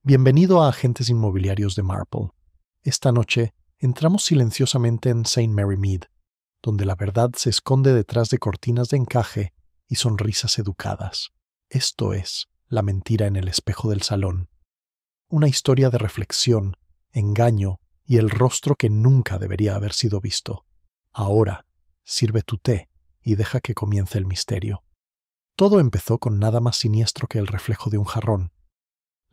Bienvenido a Agentes Inmobiliarios de Marple. Esta noche entramos silenciosamente en St. Mary Mead, donde la verdad se esconde detrás de cortinas de encaje y sonrisas educadas. Esto es La mentira en el espejo del salón. Una historia de reflexión, engaño y el rostro que nunca debería haber sido visto. Ahora, sirve tu té y deja que comience el misterio. Todo empezó con nada más siniestro que el reflejo de un jarrón.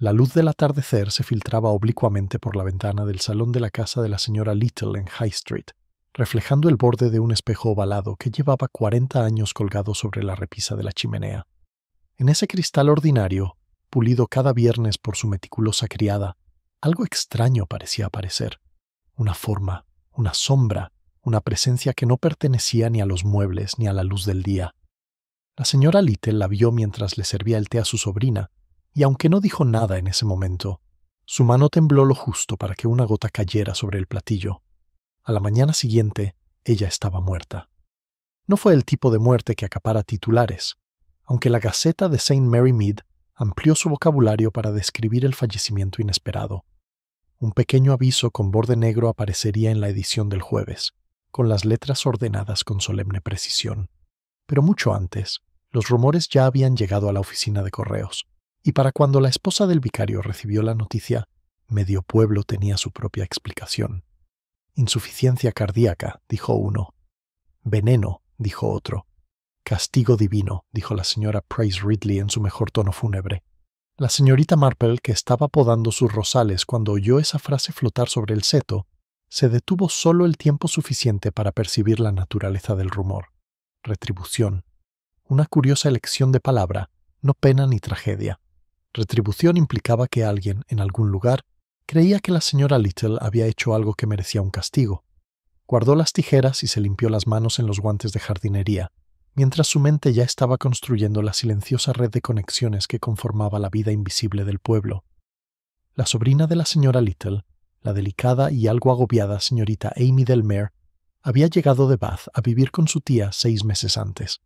La luz del atardecer se filtraba oblicuamente por la ventana del salón de la casa de la señora Little en High Street, reflejando el borde de un espejo ovalado que llevaba 40 años colgado sobre la repisa de la chimenea. En ese cristal ordinario, pulido cada viernes por su meticulosa criada, algo extraño parecía aparecer. Una forma, una sombra, una presencia que no pertenecía ni a los muebles ni a la luz del día. La señora Little la vio mientras le servía el té a su sobrina, y aunque no dijo nada en ese momento, su mano tembló lo justo para que una gota cayera sobre el platillo. A la mañana siguiente, ella estaba muerta. No fue el tipo de muerte que acapara titulares, aunque la Gaceta de St. Mary Mead amplió su vocabulario para describir el fallecimiento inesperado. Un pequeño aviso con borde negro aparecería en la edición del jueves, con las letras ordenadas con solemne precisión. Pero mucho antes, los rumores ya habían llegado a la oficina de correos, y para cuando la esposa del vicario recibió la noticia, medio pueblo tenía su propia explicación. Insuficiencia cardíaca, dijo uno. Veneno, dijo otro. Castigo divino, dijo la señora Price Ridley en su mejor tono fúnebre. La señorita Marple, que estaba podando sus rosales cuando oyó esa frase flotar sobre el seto, se detuvo solo el tiempo suficiente para percibir la naturaleza del rumor. Retribución. Una curiosa elección de palabra, no pena ni tragedia. Retribución implicaba que alguien, en algún lugar, creía que la señora Little había hecho algo que merecía un castigo. Guardó las tijeras y se limpió las manos en los guantes de jardinería, mientras su mente ya estaba construyendo la silenciosa red de conexiones que conformaba la vida invisible del pueblo. La sobrina de la señora Little, la delicada y algo agobiada señorita Amy Delmere, había llegado de Bath a vivir con su tía 6 meses antes.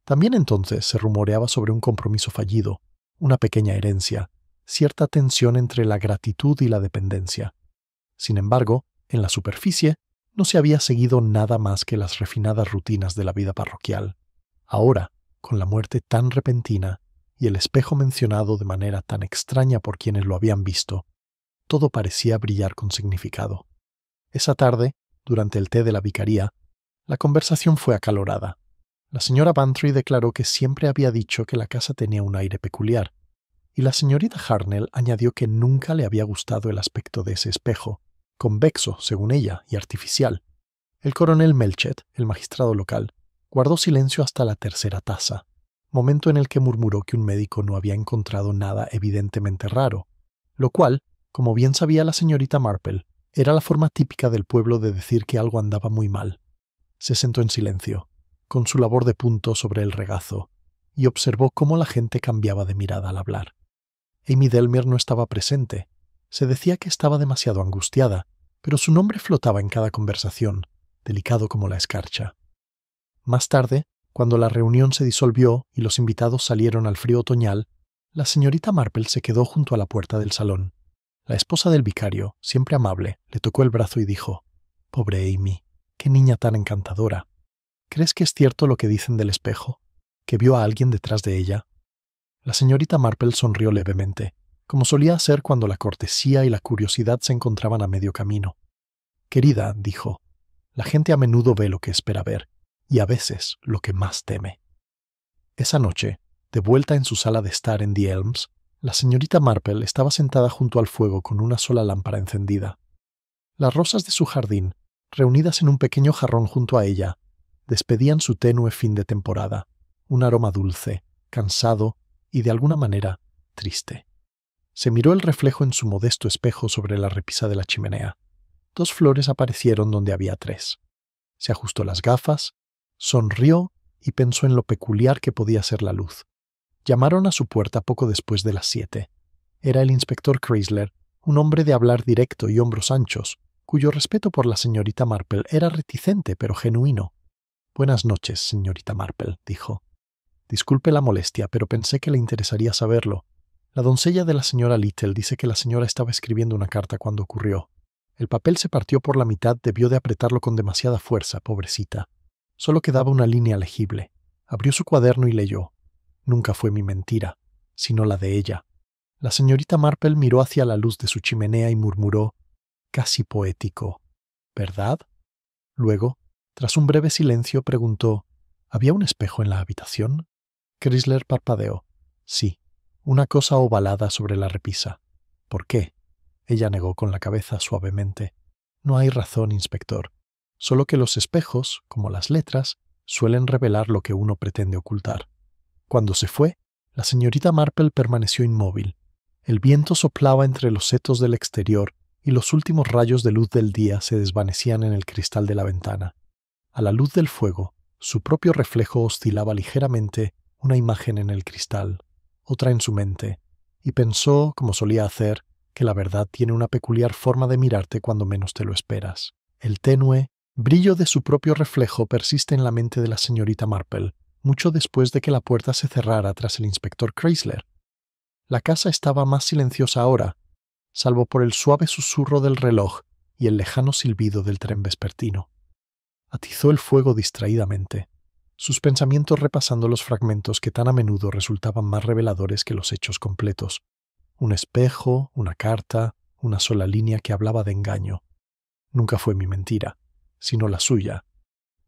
También entonces se rumoreaba sobre un compromiso fallido, una pequeña herencia, cierta tensión entre la gratitud y la dependencia. Sin embargo, en la superficie, no se había seguido nada más que las refinadas rutinas de la vida parroquial. Ahora, con la muerte tan repentina y el espejo mencionado de manera tan extraña por quienes lo habían visto, todo parecía brillar con significado. Esa tarde, durante el té de la vicaría, la conversación fue acalorada. La señora Bantry declaró que siempre había dicho que la casa tenía un aire peculiar, y la señorita Harnell añadió que nunca le había gustado el aspecto de ese espejo, convexo, según ella, y artificial. El coronel Melchett, el magistrado local, guardó silencio hasta la tercera taza, momento en el que murmuró que un médico no había encontrado nada evidentemente raro, lo cual, como bien sabía la señorita Marple, era la forma típica del pueblo de decir que algo andaba muy mal. Se sentó en silencio, con su labor de punto sobre el regazo, y observó cómo la gente cambiaba de mirada al hablar. Amy Delmere no estaba presente. Se decía que estaba demasiado angustiada, pero su nombre flotaba en cada conversación, delicado como la escarcha. Más tarde, cuando la reunión se disolvió y los invitados salieron al frío otoñal, la señorita Marple se quedó junto a la puerta del salón. La esposa del vicario, siempre amable, le tocó el brazo y dijo: «Pobre Amy, qué niña tan encantadora. ¿Crees que es cierto lo que dicen del espejo? ¿Que vio a alguien detrás de ella?» La señorita Marple sonrió levemente, como solía hacer cuando la cortesía y la curiosidad se encontraban a medio camino. «Querida», dijo, «la gente a menudo ve lo que espera ver, y a veces lo que más teme». Esa noche, de vuelta en su sala de estar en The Elms, la señorita Marple estaba sentada junto al fuego con una sola lámpara encendida. Las rosas de su jardín, reunidas en un pequeño jarrón junto a ella, despedían su tenue fin de temporada, un aroma dulce, cansado y, de alguna manera, triste. Se miró el reflejo en su modesto espejo sobre la repisa de la chimenea. 2 flores aparecieron donde había 3. Se ajustó las gafas, sonrió y pensó en lo peculiar que podía ser la luz. Llamaron a su puerta poco después de las 7. Era el inspector Chrysler, un hombre de hablar directo y hombros anchos, cuyo respeto por la señorita Marple era reticente pero genuino. «Buenas noches, señorita Marple», dijo. «Disculpe la molestia, pero pensé que le interesaría saberlo. La doncella de la señora Little dice que la señora estaba escribiendo una carta cuando ocurrió. El papel se partió por la mitad, debió de apretarlo con demasiada fuerza, pobrecita. Solo quedaba una línea legible. Abrió su cuaderno y leyó. Nunca fue mi mentira, sino la de ella. La señorita Marple miró hacia la luz de su chimenea y murmuró, casi poético, ¿verdad? Luego, tras un breve silencio, preguntó, ¿había un espejo en la habitación? Chrysler parpadeó. Sí, una cosa ovalada sobre la repisa. ¿Por qué? Ella negó con la cabeza suavemente. No hay razón, inspector. Solo que los espejos, como las letras, suelen revelar lo que uno pretende ocultar. Cuando se fue, la señorita Marple permaneció inmóvil. El viento soplaba entre los setos del exterior y los últimos rayos de luz del día se desvanecían en el cristal de la ventana. A la luz del fuego, su propio reflejo oscilaba ligeramente, una imagen en el cristal, otra en su mente, y pensó, como solía hacer, que la verdad tiene una peculiar forma de mirarte cuando menos te lo esperas. El tenue brillo de su propio reflejo persiste en la mente de la señorita Marple, mucho después de que la puerta se cerrara tras el inspector Chrysler. La casa estaba más silenciosa ahora, salvo por el suave susurro del reloj y el lejano silbido del tren vespertino. Atizó el fuego distraídamente, sus pensamientos repasando los fragmentos que tan a menudo resultaban más reveladores que los hechos completos. Un espejo, una carta, una sola línea que hablaba de engaño. Nunca fue mi mentira, sino la suya.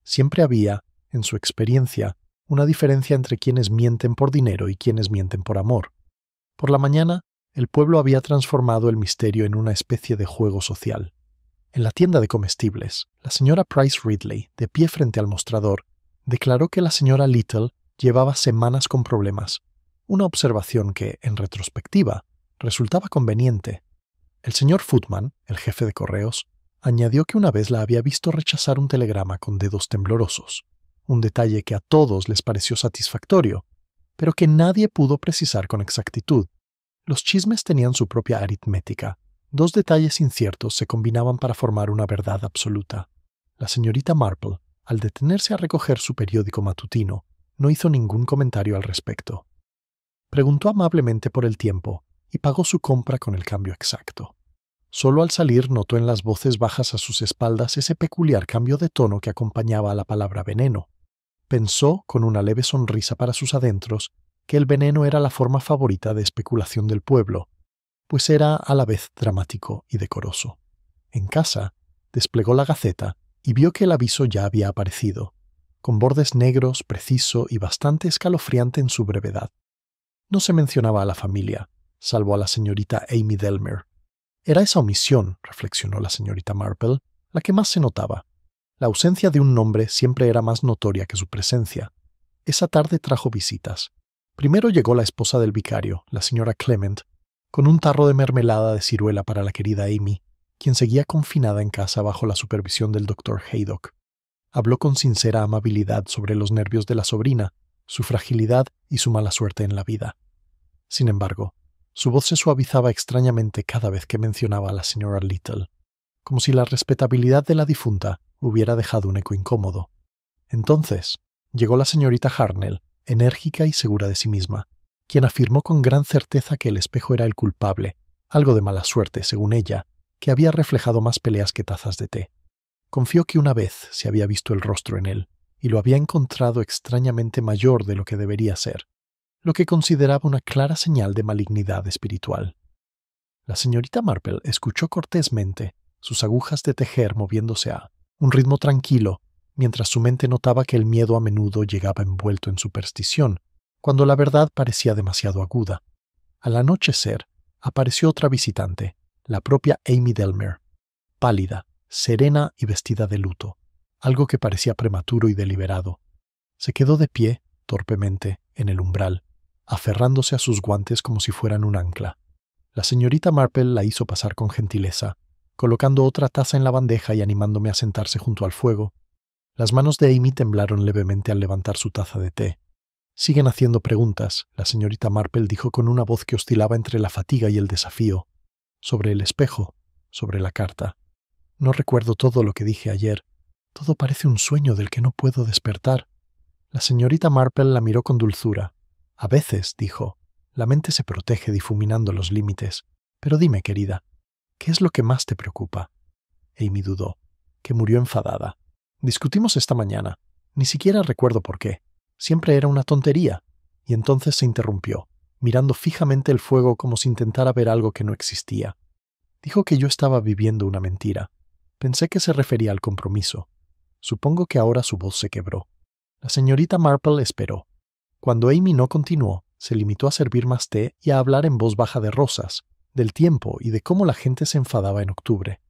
Siempre había, en su experiencia, una diferencia entre quienes mienten por dinero y quienes mienten por amor. Por la mañana, el pueblo había transformado el misterio en una especie de juego social. En la tienda de comestibles, la señora Price Ridley, de pie frente al mostrador, declaró que la señora Little llevaba semanas con problemas, una observación que, en retrospectiva, resultaba conveniente. El señor Footman, el jefe de correos, añadió que una vez la había visto rechazar un telegrama con dedos temblorosos, un detalle que a todos les pareció satisfactorio, pero que nadie pudo precisar con exactitud. Los chismes tenían su propia aritmética. Dos detalles inciertos se combinaban para formar una verdad absoluta. La señorita Marple, al detenerse a recoger su periódico matutino, no hizo ningún comentario al respecto. Preguntó amablemente por el tiempo y pagó su compra con el cambio exacto. Solo al salir notó en las voces bajas a sus espaldas ese peculiar cambio de tono que acompañaba a la palabra veneno. Pensó, con una leve sonrisa para sus adentros, que el veneno era la forma favorita de especulación del pueblo, pues era a la vez dramático y decoroso. En casa, desplegó la Gaceta y vio que el aviso ya había aparecido, con bordes negros, preciso y bastante escalofriante en su brevedad. No se mencionaba a la familia, salvo a la señorita Amy Delmer. Era esa omisión, reflexionó la señorita Marple, la que más se notaba. La ausencia de un nombre siempre era más notoria que su presencia. Esa tarde trajo visitas. Primero llegó la esposa del vicario, la señora Clement, con un tarro de mermelada de ciruela para la querida Amy, quien seguía confinada en casa bajo la supervisión del doctor Haydock. Habló con sincera amabilidad sobre los nervios de la sobrina, su fragilidad y su mala suerte en la vida. Sin embargo, su voz se suavizaba extrañamente cada vez que mencionaba a la señora Little, como si la respetabilidad de la difunta hubiera dejado un eco incómodo. Entonces, llegó la señorita Harnell, enérgica y segura de sí misma, quien afirmó con gran certeza que el espejo era el culpable, algo de mala suerte, según ella, que había reflejado más peleas que tazas de té. Confió que una vez se había visto el rostro en él, y lo había encontrado extrañamente mayor de lo que debería ser, lo que consideraba una clara señal de malignidad espiritual. La señorita Marple escuchó cortésmente, sus agujas de tejer moviéndose a un ritmo tranquilo, mientras su mente notaba que el miedo a menudo llegaba envuelto en superstición, cuando la verdad parecía demasiado aguda. Al anochecer, apareció otra visitante, la propia Amy Delmer, pálida, serena y vestida de luto, algo que parecía prematuro y deliberado. Se quedó de pie, torpemente, en el umbral, aferrándose a sus guantes como si fueran un ancla. La señorita Marple la hizo pasar con gentileza, colocando otra taza en la bandeja y animándome a sentarse junto al fuego. Las manos de Amy temblaron levemente al levantar su taza de té. «Siguen haciendo preguntas», la señorita Marple dijo con una voz que oscilaba entre la fatiga y el desafío. «Sobre el espejo, sobre la carta. No recuerdo todo lo que dije ayer. Todo parece un sueño del que no puedo despertar». La señorita Marple la miró con dulzura. «A veces», dijo, La mente se protege difuminando los límites. Pero dime, querida, ¿qué es lo que más te preocupa? Amy dudó, que murió enfadada. Discutimos esta mañana. Ni siquiera recuerdo por qué. Siempre era una tontería. Y entonces se interrumpió, mirando fijamente el fuego como si intentara ver algo que no existía. Dijo que yo estaba viviendo una mentira. Pensé que se refería al compromiso. Supongo que ahora su voz se quebró. La señorita Marple esperó. Cuando Amy no continuó, se limitó a servir más té y a hablar en voz baja de Rosas, del tiempo y de cómo la gente se enfadaba en octubre.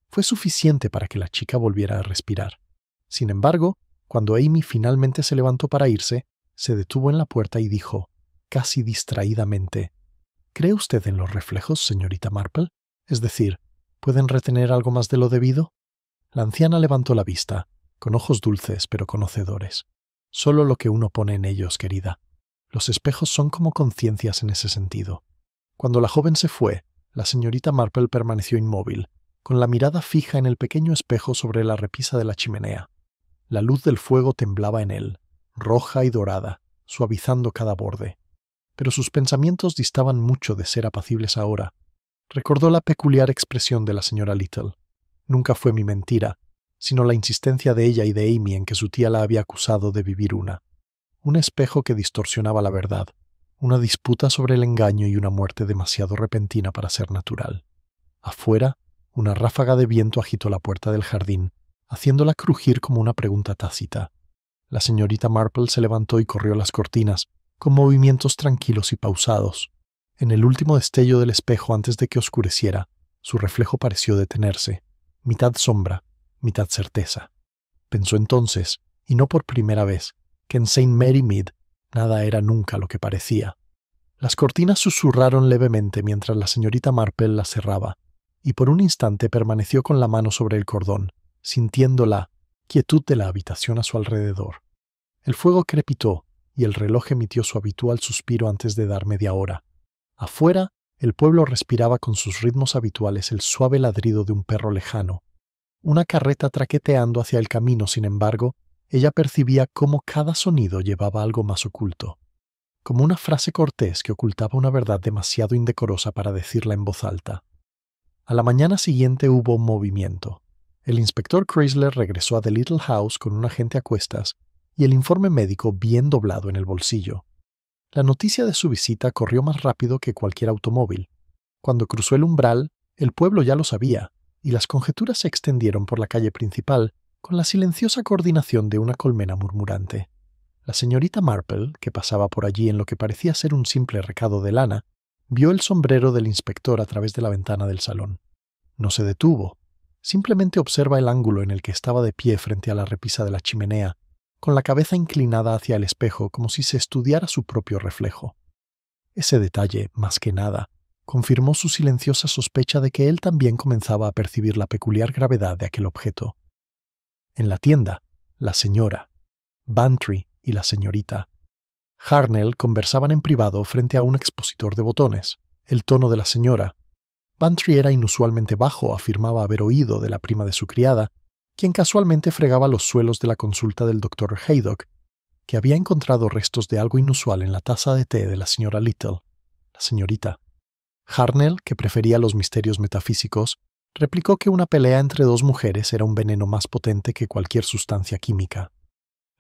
Fue suficiente para que la chica volviera a respirar. Sin embargo, cuando Amy finalmente se levantó para irse, se detuvo en la puerta y dijo, casi distraídamente, ¿cree usted en los reflejos, señorita Marple? Es decir, ¿pueden retener algo más de lo debido? La anciana levantó la vista, con ojos dulces pero conocedores. Solo lo que uno pone en ellos, querida. Los espejos son como conciencias en ese sentido. Cuando la joven se fue, la señorita Marple permaneció inmóvil, con la mirada fija en el pequeño espejo sobre la repisa de la chimenea. La luz del fuego temblaba en él, roja y dorada, suavizando cada borde. Pero sus pensamientos distaban mucho de ser apacibles ahora. Recordó la peculiar expresión de la señora Little. Nunca fue mi mentira, sino la insistencia de ella y de Amy en que su tía la había acusado de vivir una. Un espejo que distorsionaba la verdad, una disputa sobre el engaño y una muerte demasiado repentina para ser natural. Afuera, una ráfaga de viento agitó la puerta del jardín, haciéndola crujir como una pregunta tácita. La señorita Marple se levantó y corrió las cortinas, con movimientos tranquilos y pausados. En el último destello del espejo antes de que oscureciera, su reflejo pareció detenerse, mitad sombra, mitad certeza. Pensó entonces, y no por primera vez, que en St. Mary Mead nada era nunca lo que parecía. Las cortinas susurraron levemente mientras la señorita Marple las cerraba, y por un instante permaneció con la mano sobre el cordón, sintiendo la quietud de la habitación a su alrededor. El fuego crepitó, y el reloj emitió su habitual suspiro antes de dar media hora. Afuera, el pueblo respiraba con sus ritmos habituales el suave ladrido de un perro lejano. Una carreta traqueteando hacia el camino, sin embargo, ella percibía cómo cada sonido llevaba algo más oculto, como una frase cortés que ocultaba una verdad demasiado indecorosa para decirla en voz alta. A la mañana siguiente hubo un movimiento. El inspector Chrysler regresó a The Little House con un agente a cuestas y el informe médico bien doblado en el bolsillo. La noticia de su visita corrió más rápido que cualquier automóvil. Cuando cruzó el umbral, el pueblo ya lo sabía, y las conjeturas se extendieron por la calle principal con la silenciosa coordinación de una colmena murmurante. La señorita Marple, que pasaba por allí en lo que parecía ser un simple recado de lana, vio el sombrero del inspector a través de la ventana del salón. No se detuvo. Simplemente observa el ángulo en el que estaba de pie frente a la repisa de la chimenea, con la cabeza inclinada hacia el espejo como si se estudiara su propio reflejo. Ese detalle, más que nada, confirmó su silenciosa sospecha de que él también comenzaba a percibir la peculiar gravedad de aquel objeto. En la tienda, la señora, Bantry y la señorita Harnell conversaban en privado frente a un expositor de botones. El tono de la señora. Bantry era inusualmente bajo, afirmaba haber oído de la prima de su criada, quien casualmente fregaba los suelos de la consulta del Dr. Haydock, que había encontrado restos de algo inusual en la taza de té de la señora Little, la señorita. Harnell, que prefería los misterios metafísicos, replicó que una pelea entre dos mujeres era un veneno más potente que cualquier sustancia química.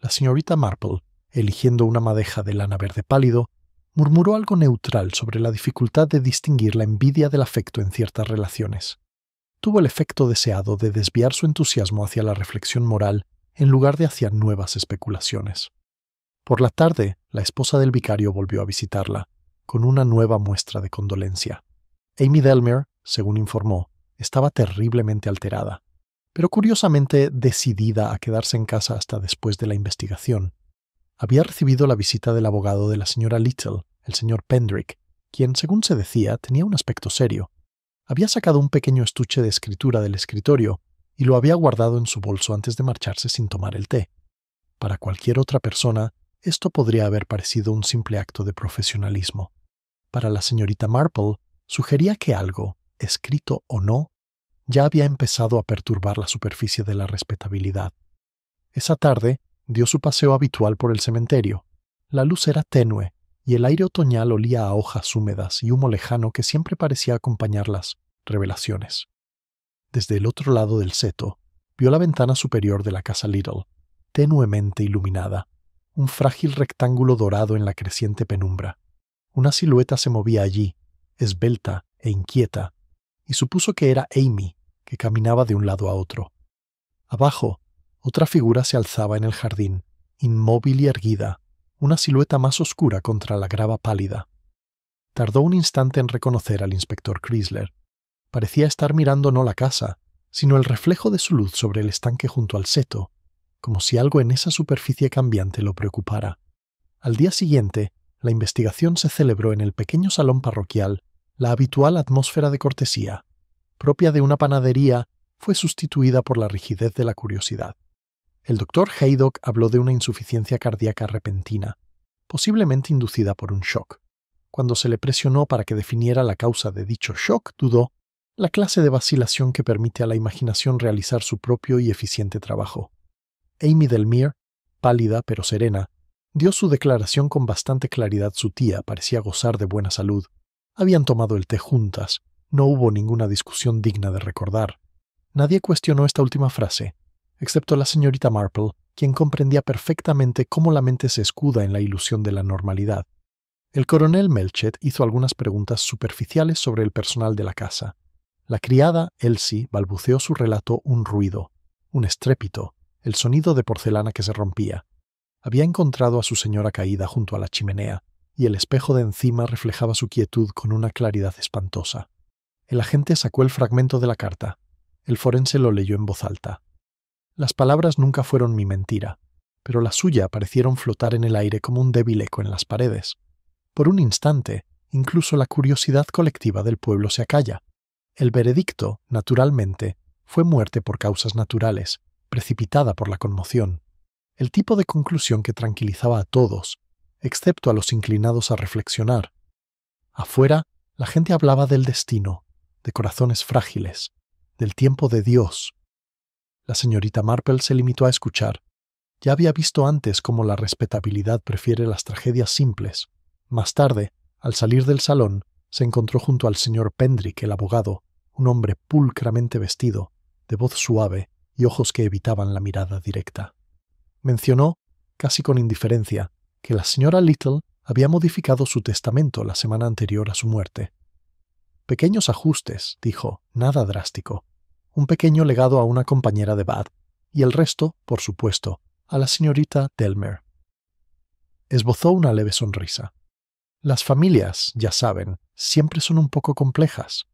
La señorita Marple, eligiendo una madeja de lana verde pálido, murmuró algo neutral sobre la dificultad de distinguir la envidia del afecto en ciertas relaciones. Tuvo el efecto deseado de desviar su entusiasmo hacia la reflexión moral en lugar de hacia nuevas especulaciones. Por la tarde, la esposa del vicario volvió a visitarla, con una nueva muestra de condolencia. Amy Delmere, según informó, estaba terriblemente alterada, pero curiosamente decidida a quedarse en casa hasta después de la investigación. Había recibido la visita del abogado de la señora Little, el señor Pendrick, quien, según se decía, tenía un aspecto serio. Había sacado un pequeño estuche de escritura del escritorio y lo había guardado en su bolso antes de marcharse sin tomar el té. Para cualquier otra persona, esto podría haber parecido un simple acto de profesionalismo. Para la señorita Marple, sugería que algo, escrito o no, ya había empezado a perturbar la superficie de la respetabilidad. Esa tarde dio su paseo habitual por el cementerio. La luz era tenue, y el aire otoñal olía a hojas húmedas y humo lejano que siempre parecía acompañar las revelaciones. Desde el otro lado del seto, vio la ventana superior de la casa Little, tenuemente iluminada, un frágil rectángulo dorado en la creciente penumbra. Una silueta se movía allí, esbelta e inquieta, y supuso que era Amy, que caminaba de un lado a otro. Abajo, otra figura se alzaba en el jardín, inmóvil y erguida, una silueta más oscura contra la grava pálida. Tardó un instante en reconocer al inspector Chrysler. Parecía estar mirando no la casa, sino el reflejo de su luz sobre el estanque junto al seto, como si algo en esa superficie cambiante lo preocupara. Al día siguiente, la investigación se celebró en el pequeño salón parroquial. La habitual atmósfera de cortesía, propia de una panadería, fue sustituida por la rigidez de la curiosidad. El doctor Haydock habló de una insuficiencia cardíaca repentina, posiblemente inducida por un shock. Cuando se le presionó para que definiera la causa de dicho shock, dudó, la clase de vacilación que permite a la imaginación realizar su propio y eficiente trabajo. Amy Delmere, pálida pero serena, dio su declaración con bastante claridad. Su tía parecía gozar de buena salud. Habían tomado el té juntas. No hubo ninguna discusión digna de recordar. Nadie cuestionó esta última frase, excepto la señorita Marple, quien comprendía perfectamente cómo la mente se escuda en la ilusión de la normalidad. El coronel Melchett hizo algunas preguntas superficiales sobre el personal de la casa. La criada, Elsie, balbuceó su relato un ruido, un estrépito, el sonido de porcelana que se rompía. Había encontrado a su señora caída junto a la chimenea, y el espejo de encima reflejaba su quietud con una claridad espantosa. El agente sacó el fragmento de la carta. El forense lo leyó en voz alta. Las palabras nunca fueron mi mentira, pero la suya parecieron flotar en el aire como un débil eco en las paredes. Por un instante, incluso la curiosidad colectiva del pueblo se acalla. El veredicto, naturalmente, fue muerte por causas naturales, precipitada por la conmoción. El tipo de conclusión que tranquilizaba a todos, excepto a los inclinados a reflexionar. Afuera, la gente hablaba del destino, de corazones frágiles, del tiempo de Dios. La señorita Marple se limitó a escuchar. Ya había visto antes cómo la respetabilidad prefiere las tragedias simples. Más tarde, al salir del salón, se encontró junto al señor Pendrick, el abogado, un hombre pulcramente vestido, de voz suave y ojos que evitaban la mirada directa. Mencionó, casi con indiferencia, que la señora Little había modificado su testamento la semana anterior a su muerte. Pequeños ajustes, dijo, nada drástico. Un pequeño legado a una compañera de Bath, y el resto, por supuesto, a la señorita Delmere. Esbozó una leve sonrisa. Las familias, ya saben, siempre son un poco complejas.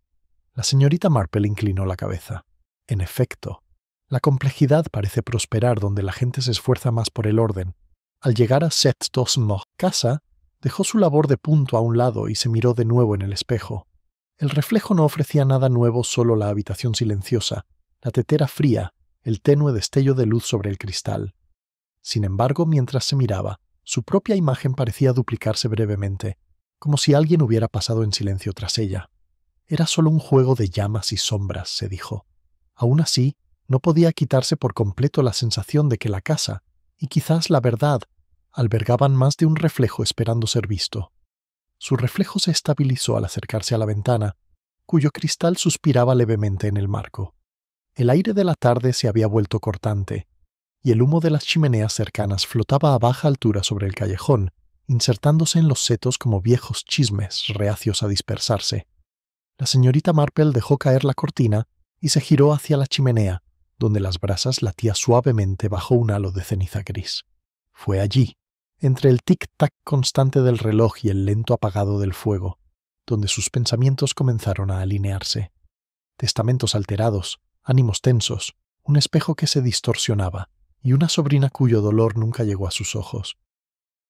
La señorita Marple inclinó la cabeza. En efecto, la complejidad parece prosperar donde la gente se esfuerza más por el orden. Al llegar a Sept-Dosmore casa, dejó su labor de punto a un lado y se miró de nuevo en el espejo. El reflejo no ofrecía nada nuevo, solo la habitación silenciosa, la tetera fría, el tenue destello de luz sobre el cristal. Sin embargo, mientras se miraba, su propia imagen parecía duplicarse brevemente, como si alguien hubiera pasado en silencio tras ella. Era solo un juego de llamas y sombras, se dijo. Aún así, no podía quitarse por completo la sensación de que la casa, y quizás la verdad, albergaban más de un reflejo esperando ser visto. Su reflejo se estabilizó al acercarse a la ventana, cuyo cristal suspiraba levemente en el marco. El aire de la tarde se había vuelto cortante, y el humo de las chimeneas cercanas flotaba a baja altura sobre el callejón, insertándose en los setos como viejos chismes reacios a dispersarse. La señorita Marple dejó caer la cortina y se giró hacia la chimenea, donde las brasas latían suavemente bajo un halo de ceniza gris. Fue allí, entre el tic-tac constante del reloj y el lento apagado del fuego, donde sus pensamientos comenzaron a alinearse. Testamentos alterados, ánimos tensos, un espejo que se distorsionaba, y una sobrina cuyo dolor nunca llegó a sus ojos.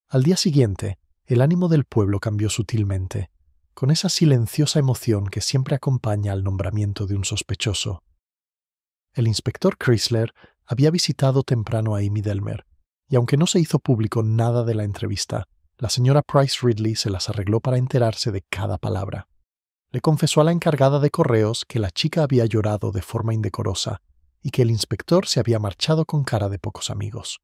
Al día siguiente, el ánimo del pueblo cambió sutilmente, con esa silenciosa emoción que siempre acompaña al nombramiento de un sospechoso. El inspector Chrysler había visitado temprano a Amy Delmere, y aunque no se hizo público nada de la entrevista, la señora Price Ridley se las arregló para enterarse de cada palabra. Le confesó a la encargada de correos que la chica había llorado de forma indecorosa y que el inspector se había marchado con cara de pocos amigos.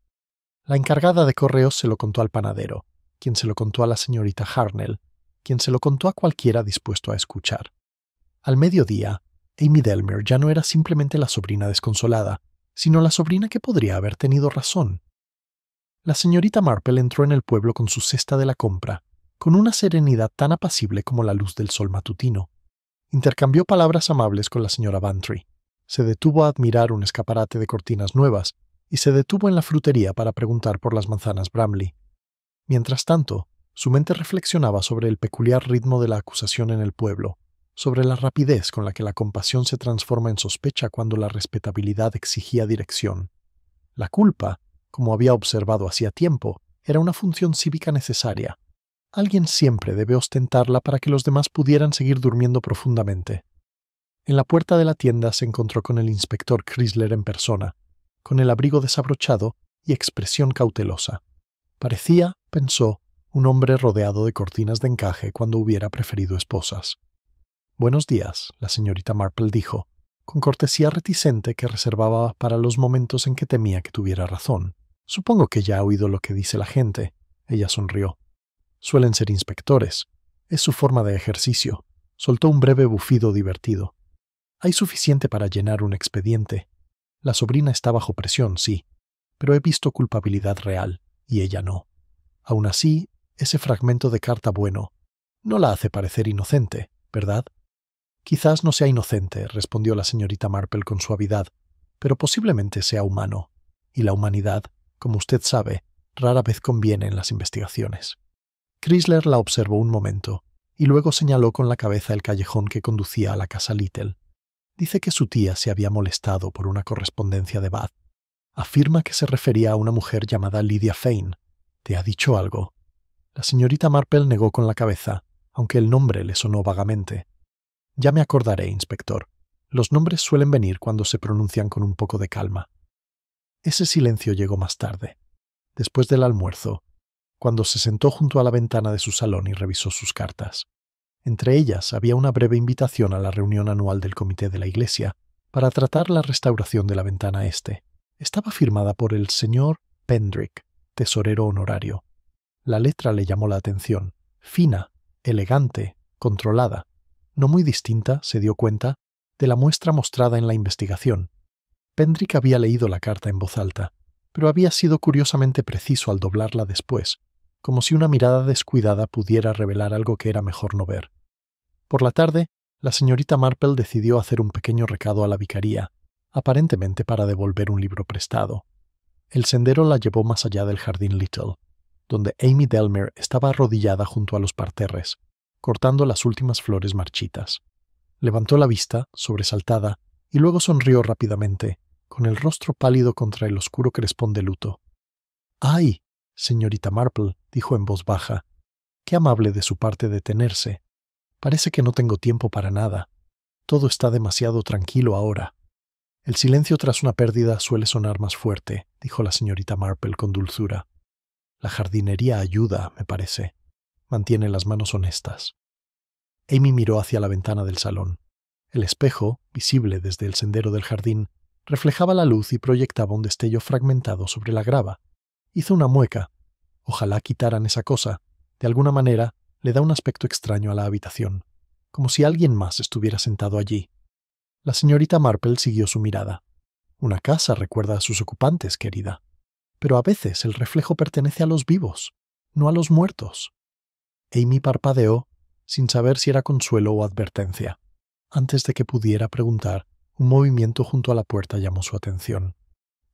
La encargada de correos se lo contó al panadero, quien se lo contó a la señorita Harnell, quien se lo contó a cualquiera dispuesto a escuchar. Al mediodía, Amy Delmere ya no era simplemente la sobrina desconsolada, sino la sobrina que podría haber tenido razón. La señorita Marple entró en el pueblo con su cesta de la compra, con una serenidad tan apacible como la luz del sol matutino. Intercambió palabras amables con la señora Bantry. Se detuvo a admirar un escaparate de cortinas nuevas y se detuvo en la frutería para preguntar por las manzanas Bramley. Mientras tanto, su mente reflexionaba sobre el peculiar ritmo de la acusación en el pueblo, sobre la rapidez con la que la compasión se transforma en sospecha cuando la respetabilidad exigía dirección. La culpa, como había observado hacía tiempo, era una función cívica necesaria. Alguien siempre debe ostentarla para que los demás pudieran seguir durmiendo profundamente. En la puerta de la tienda se encontró con el inspector Chrysler en persona, con el abrigo desabrochado y expresión cautelosa. Parecía, pensó, un hombre rodeado de cortinas de encaje cuando hubiera preferido esposas. «Buenos días», la señorita Marple dijo, con cortesía reticente que reservaba para los momentos en que temía que tuviera razón. «Supongo que ya ha oído lo que dice la gente». Ella sonrió. «Suelen ser inspectores. Es su forma de ejercicio». Soltó un breve bufido divertido. «Hay suficiente para llenar un expediente. La sobrina está bajo presión, sí, pero he visto culpabilidad real, y ella no. Aún así, ese fragmento de carta bueno no la hace parecer inocente, ¿verdad?» «Quizás no sea inocente», respondió la señorita Marple con suavidad, «pero posiblemente sea humano, y la humanidad, como usted sabe, rara vez conviene en las investigaciones». Chrysler la observó un momento, y luego señaló con la cabeza el callejón que conducía a la casa Little. «Dice que su tía se había molestado por una correspondencia de Bath. Afirma que se refería a una mujer llamada Lydia Fane. ¿Te ha dicho algo?» La señorita Marple negó con la cabeza, aunque el nombre le sonó vagamente. «Ya me acordaré, inspector. Los nombres suelen venir cuando se pronuncian con un poco de calma». Ese silencio llegó más tarde, después del almuerzo, cuando se sentó junto a la ventana de su salón y revisó sus cartas. Entre ellas había una breve invitación a la reunión anual del comité de la iglesia para tratar la restauración de la ventana este. Estaba firmada por el señor Pendrick, tesorero honorario. La letra le llamó la atención, fina, elegante, controlada. No muy distinta, se dio cuenta, de la muestra mostrada en la investigación. Pendrick había leído la carta en voz alta, pero había sido curiosamente preciso al doblarla después, como si una mirada descuidada pudiera revelar algo que era mejor no ver. Por la tarde, la señorita Marple decidió hacer un pequeño recado a la vicaría, aparentemente para devolver un libro prestado. El sendero la llevó más allá del jardín Little, donde Amy Delmere estaba arrodillada junto a los parterres, cortando las últimas flores marchitas. Levantó la vista, sobresaltada, y luego sonrió rápidamente, con el rostro pálido contra el oscuro crespón de luto. «¡Ay, señorita Marple!», dijo en voz baja. «Qué amable de su parte detenerse. Parece que no tengo tiempo para nada. Todo está demasiado tranquilo ahora». «El silencio tras una pérdida suele sonar más fuerte», dijo la señorita Marple con dulzura. «La jardinería ayuda, me parece. Mantiene las manos honestas». Amy miró hacia la ventana del salón. El espejo, visible desde el sendero del jardín, reflejaba la luz y proyectaba un destello fragmentado sobre la grava. Hizo una mueca. Ojalá quitaran esa cosa. De alguna manera, le da un aspecto extraño a la habitación, como si alguien más estuviera sentado allí. La señorita Marple siguió su mirada. «Una casa recuerda a sus ocupantes, querida. Pero a veces el reflejo pertenece a los vivos, no a los muertos». Amy parpadeó, sin saber si era consuelo o advertencia. Antes de que pudiera preguntar, un movimiento junto a la puerta llamó su atención.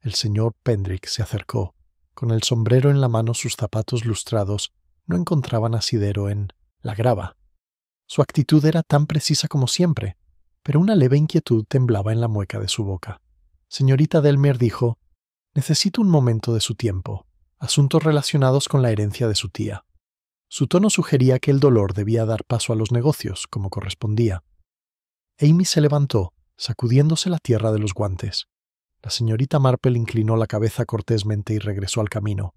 El señor Pendrick se acercó. Con el sombrero en la mano, sus zapatos lustrados no encontraban asidero en la grava. Su actitud era tan precisa como siempre, pero una leve inquietud temblaba en la mueca de su boca. Señorita Delmere dijo: «Necesito un momento de su tiempo. Asuntos relacionados con la herencia de su tía». Su tono sugería que el dolor debía dar paso a los negocios, como correspondía. Amy se levantó, sacudiéndose la tierra de los guantes. La señorita Marple inclinó la cabeza cortésmente y regresó al camino.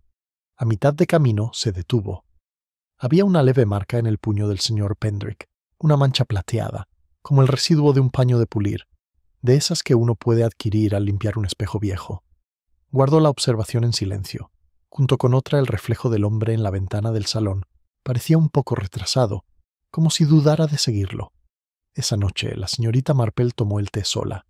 A mitad de camino se detuvo. Había una leve marca en el puño del señor Pendrick, una mancha plateada, como el residuo de un paño de pulir, de esas que uno puede adquirir al limpiar un espejo viejo. Guardó la observación en silencio. Junto con otra, el reflejo del hombre en la ventana del salón parecía un poco retrasado, como si dudara de seguirlo. Esa noche, la señorita Marple tomó el té sola.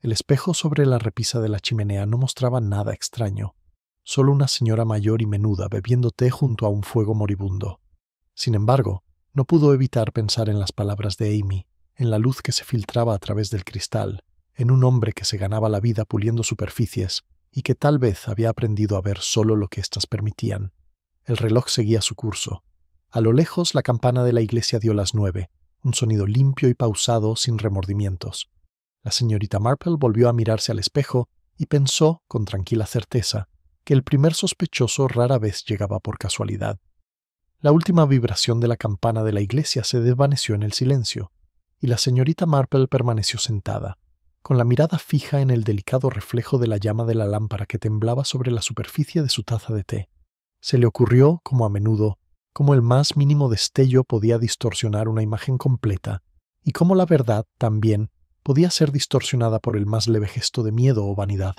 El espejo sobre la repisa de la chimenea no mostraba nada extraño, solo una señora mayor y menuda bebiendo té junto a un fuego moribundo. Sin embargo, no pudo evitar pensar en las palabras de Amy, en la luz que se filtraba a través del cristal, en un hombre que se ganaba la vida puliendo superficies y que tal vez había aprendido a ver solo lo que éstas permitían. El reloj seguía su curso. A lo lejos, la campana de la iglesia dio las 9, un sonido limpio y pausado sin remordimientos. La señorita Marple volvió a mirarse al espejo y pensó, con tranquila certeza, que el primer sospechoso rara vez llegaba por casualidad. La última vibración de la campana de la iglesia se desvaneció en el silencio, y la señorita Marple permaneció sentada, con la mirada fija en el delicado reflejo de la llama de la lámpara que temblaba sobre la superficie de su taza de té. Se le ocurrió, como a menudo, cómo el más mínimo destello podía distorsionar una imagen completa, y cómo la verdad, también, podía ser distorsionada por el más leve gesto de miedo o vanidad.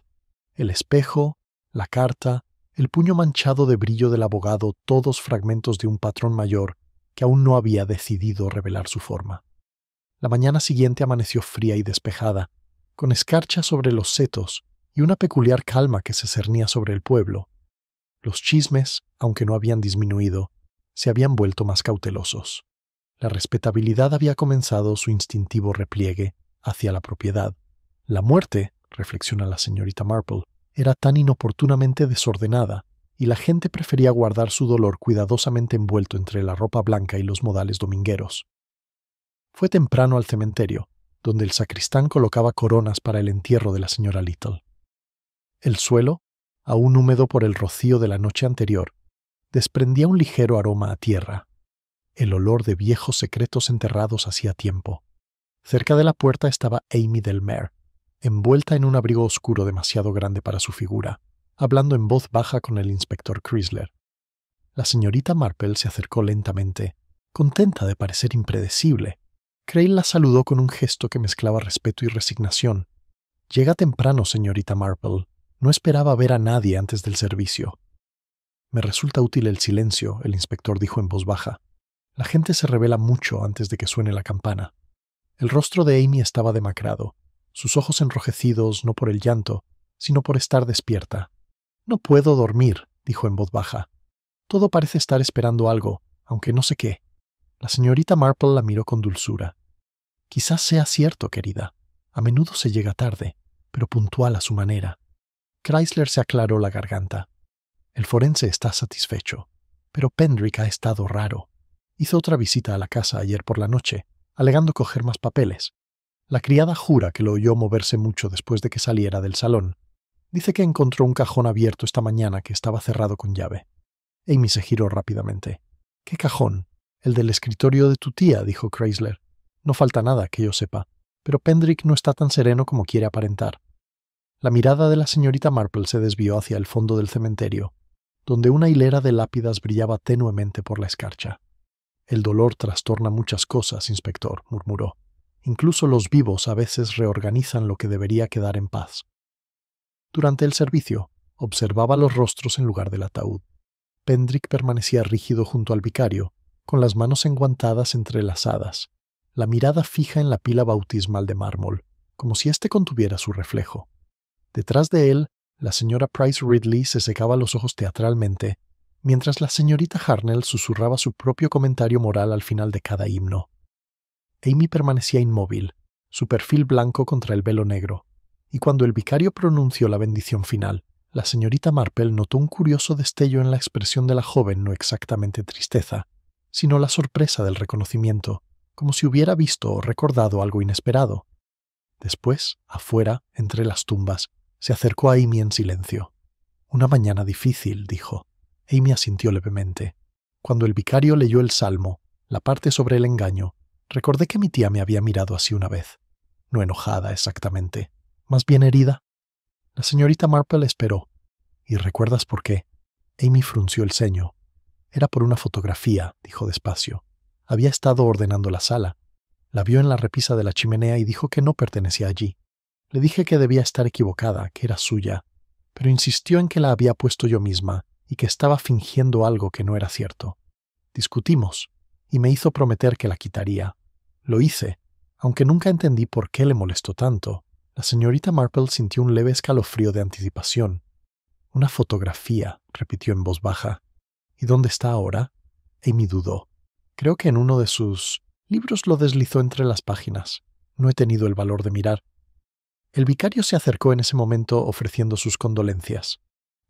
El espejo, la carta, el puño manchado de brillo del abogado, todos fragmentos de un patrón mayor que aún no había decidido revelar su forma. La mañana siguiente amaneció fría y despejada, con escarcha sobre los setos y una peculiar calma que se cernía sobre el pueblo. Los chismes, aunque no habían disminuido, se habían vuelto más cautelosos. La respetabilidad había comenzado su instintivo repliegue hacia la propiedad. La muerte, reflexiona la señorita Marple, era tan inoportunamente desordenada, y la gente prefería guardar su dolor cuidadosamente envuelto entre la ropa blanca y los modales domingueros. Fue temprano al cementerio, donde el sacristán colocaba coronas para el entierro de la señora Little. El suelo, aún húmedo por el rocío de la noche anterior, desprendía un ligero aroma a tierra, el olor de viejos secretos enterrados hacía tiempo. Cerca de la puerta estaba Amy Delmare, envuelta en un abrigo oscuro demasiado grande para su figura, hablando en voz baja con el inspector Chrysler. La señorita Marple se acercó lentamente, contenta de parecer impredecible. Crane la saludó con un gesto que mezclaba respeto y resignación. «Llega temprano, señorita Marple. No esperaba ver a nadie antes del servicio». «Me resulta útil el silencio», el inspector dijo en voz baja. «La gente se revela mucho antes de que suene la campana». El rostro de Amy estaba demacrado, sus ojos enrojecidos no por el llanto, sino por estar despierta. «No puedo dormir», dijo en voz baja. «Todo parece estar esperando algo, aunque no sé qué». La señorita Marple la miró con dulzura. «Quizás sea cierto, querida. A menudo se llega tarde, pero puntual a su manera». Chrysler se aclaró la garganta. «El forense está satisfecho, pero Pendrick ha estado raro. Hizo otra visita a la casa ayer por la noche, alegando coger más papeles. La criada jura que lo oyó moverse mucho después de que saliera del salón. Dice que encontró un cajón abierto esta mañana que estaba cerrado con llave». Amy se giró rápidamente. «¿Qué cajón?» «El del escritorio de tu tía», dijo Chrysler. «No falta nada, que yo sepa, pero Pendrick no está tan sereno como quiere aparentar». La mirada de la señorita Marple se desvió hacia el fondo del cementerio, donde una hilera de lápidas brillaba tenuemente por la escarcha. «El dolor trastorna muchas cosas, inspector», murmuró. «Incluso los vivos a veces reorganizan lo que debería quedar en paz». Durante el servicio, observaba los rostros en lugar del ataúd. Pendrick permanecía rígido junto al vicario, con las manos enguantadas entrelazadas, la mirada fija en la pila bautismal de mármol, como si éste contuviera su reflejo. Detrás de él, la señora Price Ridley se secaba los ojos teatralmente, mientras la señorita Harnell susurraba su propio comentario moral al final de cada himno. Amy permanecía inmóvil, su perfil blanco contra el velo negro, y cuando el vicario pronunció la bendición final, la señorita Marple notó un curioso destello en la expresión de la joven, no exactamente tristeza, sino la sorpresa del reconocimiento, como si hubiera visto o recordado algo inesperado. Después, afuera, entre las tumbas, se acercó a Amy en silencio. «Una mañana difícil», dijo. Amy asintió levemente. Cuando el vicario leyó el salmo, la parte sobre el engaño, recordé que mi tía me había mirado así una vez. No enojada exactamente, más bien herida. La señorita Marple esperó. «¿Y recuerdas por qué?» Amy frunció el ceño. «Era por una fotografía», dijo despacio. «Había estado ordenando la sala. La vio en la repisa de la chimenea y dijo que no pertenecía allí. Le dije que debía estar equivocada, que era suya, pero insistió en que la había puesto yo misma y que estaba fingiendo algo que no era cierto. Discutimos, y me hizo prometer que la quitaría. Lo hice, aunque nunca entendí por qué le molestó tanto. La señorita Marple sintió un leve escalofrío de anticipación. «Una fotografía», repitió en voz baja. «¿Y dónde está ahora?» Amy dudó. «Creo que en uno de sus libros lo deslizó entre las páginas. No he tenido el valor de mirar». El vicario se acercó en ese momento ofreciendo sus condolencias.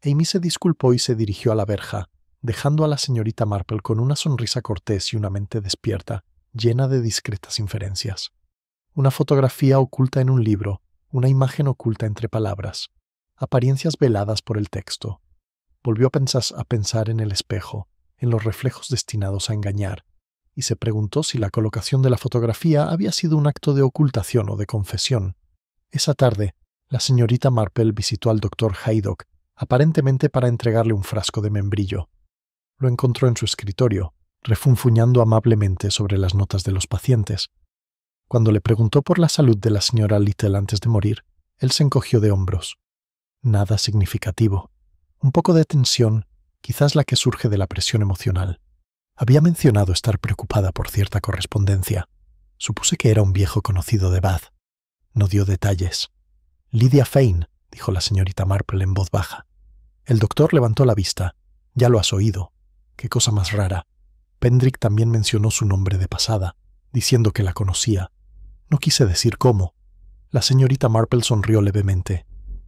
Amy se disculpó y se dirigió a la verja, dejando a la señorita Marple con una sonrisa cortés y una mente despierta, llena de discretas inferencias. Una fotografía oculta en un libro, una imagen oculta entre palabras, apariencias veladas por el texto. Volvió a pensar en el espejo, en los reflejos destinados a engañar, y se preguntó si la colocación de la fotografía había sido un acto de ocultación o de confesión. Esa tarde, la señorita Marple visitó al doctor Haydock, aparentemente para entregarle un frasco de membrillo. Lo encontró en su escritorio, refunfuñando amablemente sobre las notas de los pacientes. Cuando le preguntó por la salud de la señora Little antes de morir, él se encogió de hombros. Nada significativo. Un poco de tensión, quizás la que surge de la presión emocional. Había mencionado estar preocupada por cierta correspondencia. Supuse que era un viejo conocido de Bath. No dio detalles. «Lydia Fane», dijo la señorita Marple en voz baja. El doctor levantó la vista. «Ya lo has oído. Qué cosa más rara. Pendrick también mencionó su nombre de pasada, diciendo que la conocía. No quise decir cómo». La señorita Marple sonrió levemente.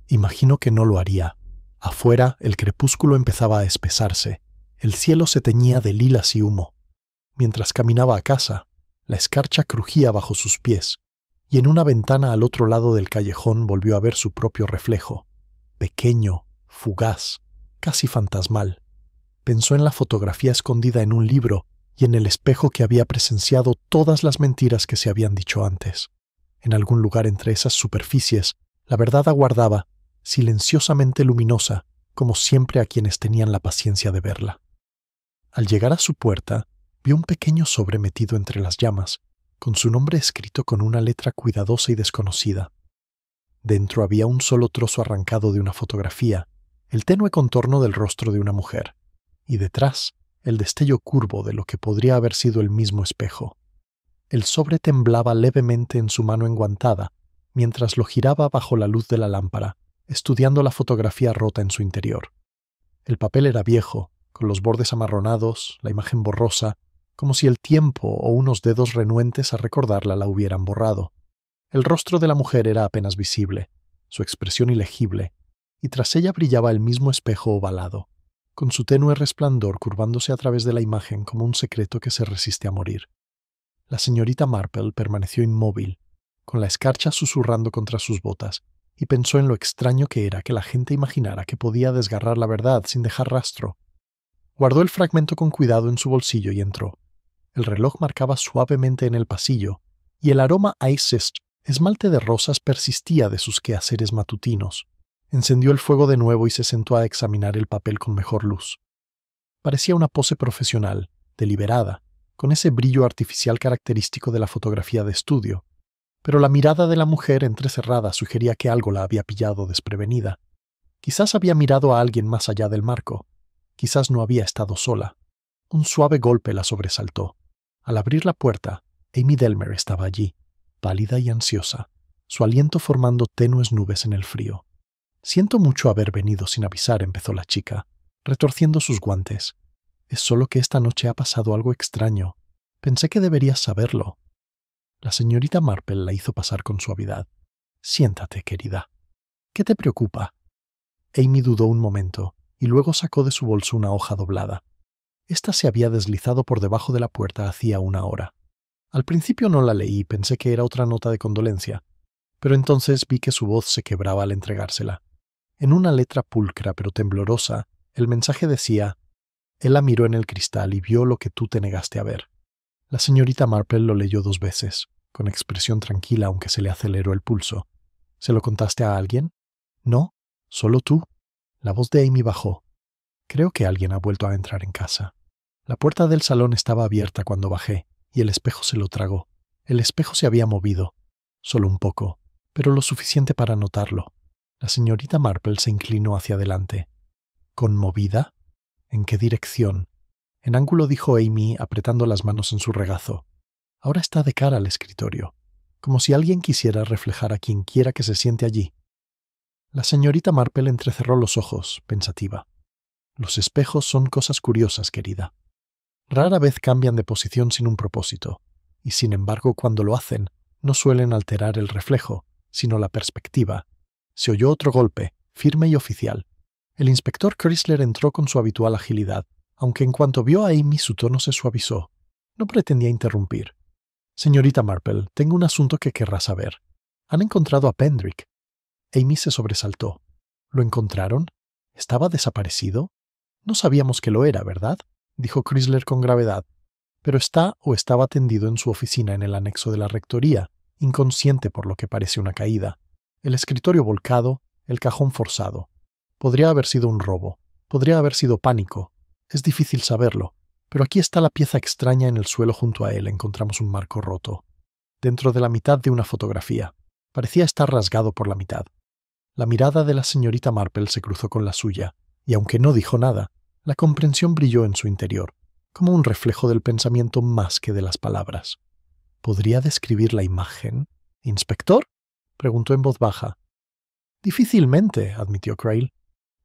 «Imagino que no lo haría». Afuera, el crepúsculo empezaba a espesarse. El cielo se teñía de lilas y humo. Mientras caminaba a casa, la escarcha crujía bajo sus pies, y en una ventana al otro lado del callejón volvió a ver su propio reflejo, pequeño, fugaz, casi fantasmal. Pensó en la fotografía escondida en un libro y en el espejo que había presenciado todas las mentiras que se habían dicho antes. En algún lugar entre esas superficies, la verdad aguardaba, silenciosamente luminosa, como siempre a quienes tenían la paciencia de verla. Al llegar a su puerta, vio un pequeño sobre metido entre las llamas, con su nombre escrito con una letra cuidadosa y desconocida. Dentro había un solo trozo arrancado de una fotografía, el tenue contorno del rostro de una mujer, y detrás, el destello curvo de lo que podría haber sido el mismo espejo. El sobre temblaba levemente en su mano enguantada, mientras lo giraba bajo la luz de la lámpara, estudiando la fotografía rota en su interior. El papel era viejo, con los bordes amarronados, la imagen borrosa, como si el tiempo o unos dedos renuentes a recordarla la hubieran borrado. El rostro de la mujer era apenas visible, su expresión ilegible, y tras ella brillaba el mismo espejo ovalado, con su tenue resplandor curvándose a través de la imagen como un secreto que se resiste a morir. La señorita Marple permaneció inmóvil, con la escarcha susurrando contra sus botas, y pensó en lo extraño que era que la gente imaginara que podía desgarrar la verdad sin dejar rastro. Guardó el fragmento con cuidado en su bolsillo y entró. El reloj marcaba suavemente en el pasillo, y el aroma a esmalte de rosas persistía de sus quehaceres matutinos. Encendió el fuego de nuevo y se sentó a examinar el papel con mejor luz. Parecía una pose profesional, deliberada, con ese brillo artificial característico de la fotografía de estudio, pero la mirada de la mujer entrecerrada sugería que algo la había pillado desprevenida. Quizás había mirado a alguien más allá del marco. Quizás no había estado sola. Un suave golpe la sobresaltó. Al abrir la puerta, Amy Delmer estaba allí, pálida y ansiosa, su aliento formando tenues nubes en el frío. «Siento mucho haber venido sin avisar», empezó la chica, retorciendo sus guantes. «Es solo que esta noche ha pasado algo extraño. Pensé que deberías saberlo». La señorita Marple la hizo pasar con suavidad. «Siéntate, querida. ¿Qué te preocupa?» Amy dudó un momento y luego sacó de su bolso una hoja doblada. Esta se había deslizado por debajo de la puerta hacía una hora. Al principio no la leí y pensé que era otra nota de condolencia, pero entonces vi que su voz se quebraba al entregársela. En una letra pulcra pero temblorosa, el mensaje decía: «Él la miró en el cristal y vio lo que tú te negaste a ver». La señorita Marple lo leyó 2 veces, con expresión tranquila aunque se le aceleró el pulso. «¿Se lo contaste a alguien?» «No, solo tú». La voz de Amy bajó. «Creo que alguien ha vuelto a entrar en casa». La puerta del salón estaba abierta cuando bajé, y el espejo se lo tragó. El espejo se había movido, solo un poco, pero lo suficiente para notarlo. La señorita Marple se inclinó hacia adelante. «¿Conmovida?» ¿En qué dirección? En ángulo, dijo Amy, apretando las manos en su regazo. Ahora está de cara al escritorio, como si alguien quisiera reflejar a quien quiera que se siente allí. La señorita Marple entrecerró los ojos, pensativa. Los espejos son cosas curiosas, querida. Rara vez cambian de posición sin un propósito, y sin embargo, cuando lo hacen, no suelen alterar el reflejo, sino la perspectiva. Se oyó otro golpe, firme y oficial. El inspector Chrysler entró con su habitual agilidad, aunque en cuanto vio a Amy su tono se suavizó. No pretendía interrumpir. «Señorita Marple, tengo un asunto que querrá saber. ¿Han encontrado a Pendrick?» Amy se sobresaltó. «¿Lo encontraron? ¿Estaba desaparecido? No sabíamos que lo era, ¿verdad?», dijo Chrysler con gravedad. «Pero está o estaba tendido en su oficina en el anexo de la rectoría, inconsciente por lo que parece una caída. El escritorio volcado, el cajón forzado. Podría haber sido un robo, podría haber sido pánico. Es difícil saberlo, pero aquí está la pieza extraña en el suelo junto a él. Encontramos un marco roto. Dentro de la mitad de una fotografía. Parecía estar rasgado por la mitad». La mirada de la señorita Marple se cruzó con la suya, y aunque no dijo nada, la comprensión brilló en su interior, como un reflejo del pensamiento más que de las palabras. ¿Podría describir la imagen? «¿Inspector?», preguntó en voz baja. «Difícilmente», admitió Crail.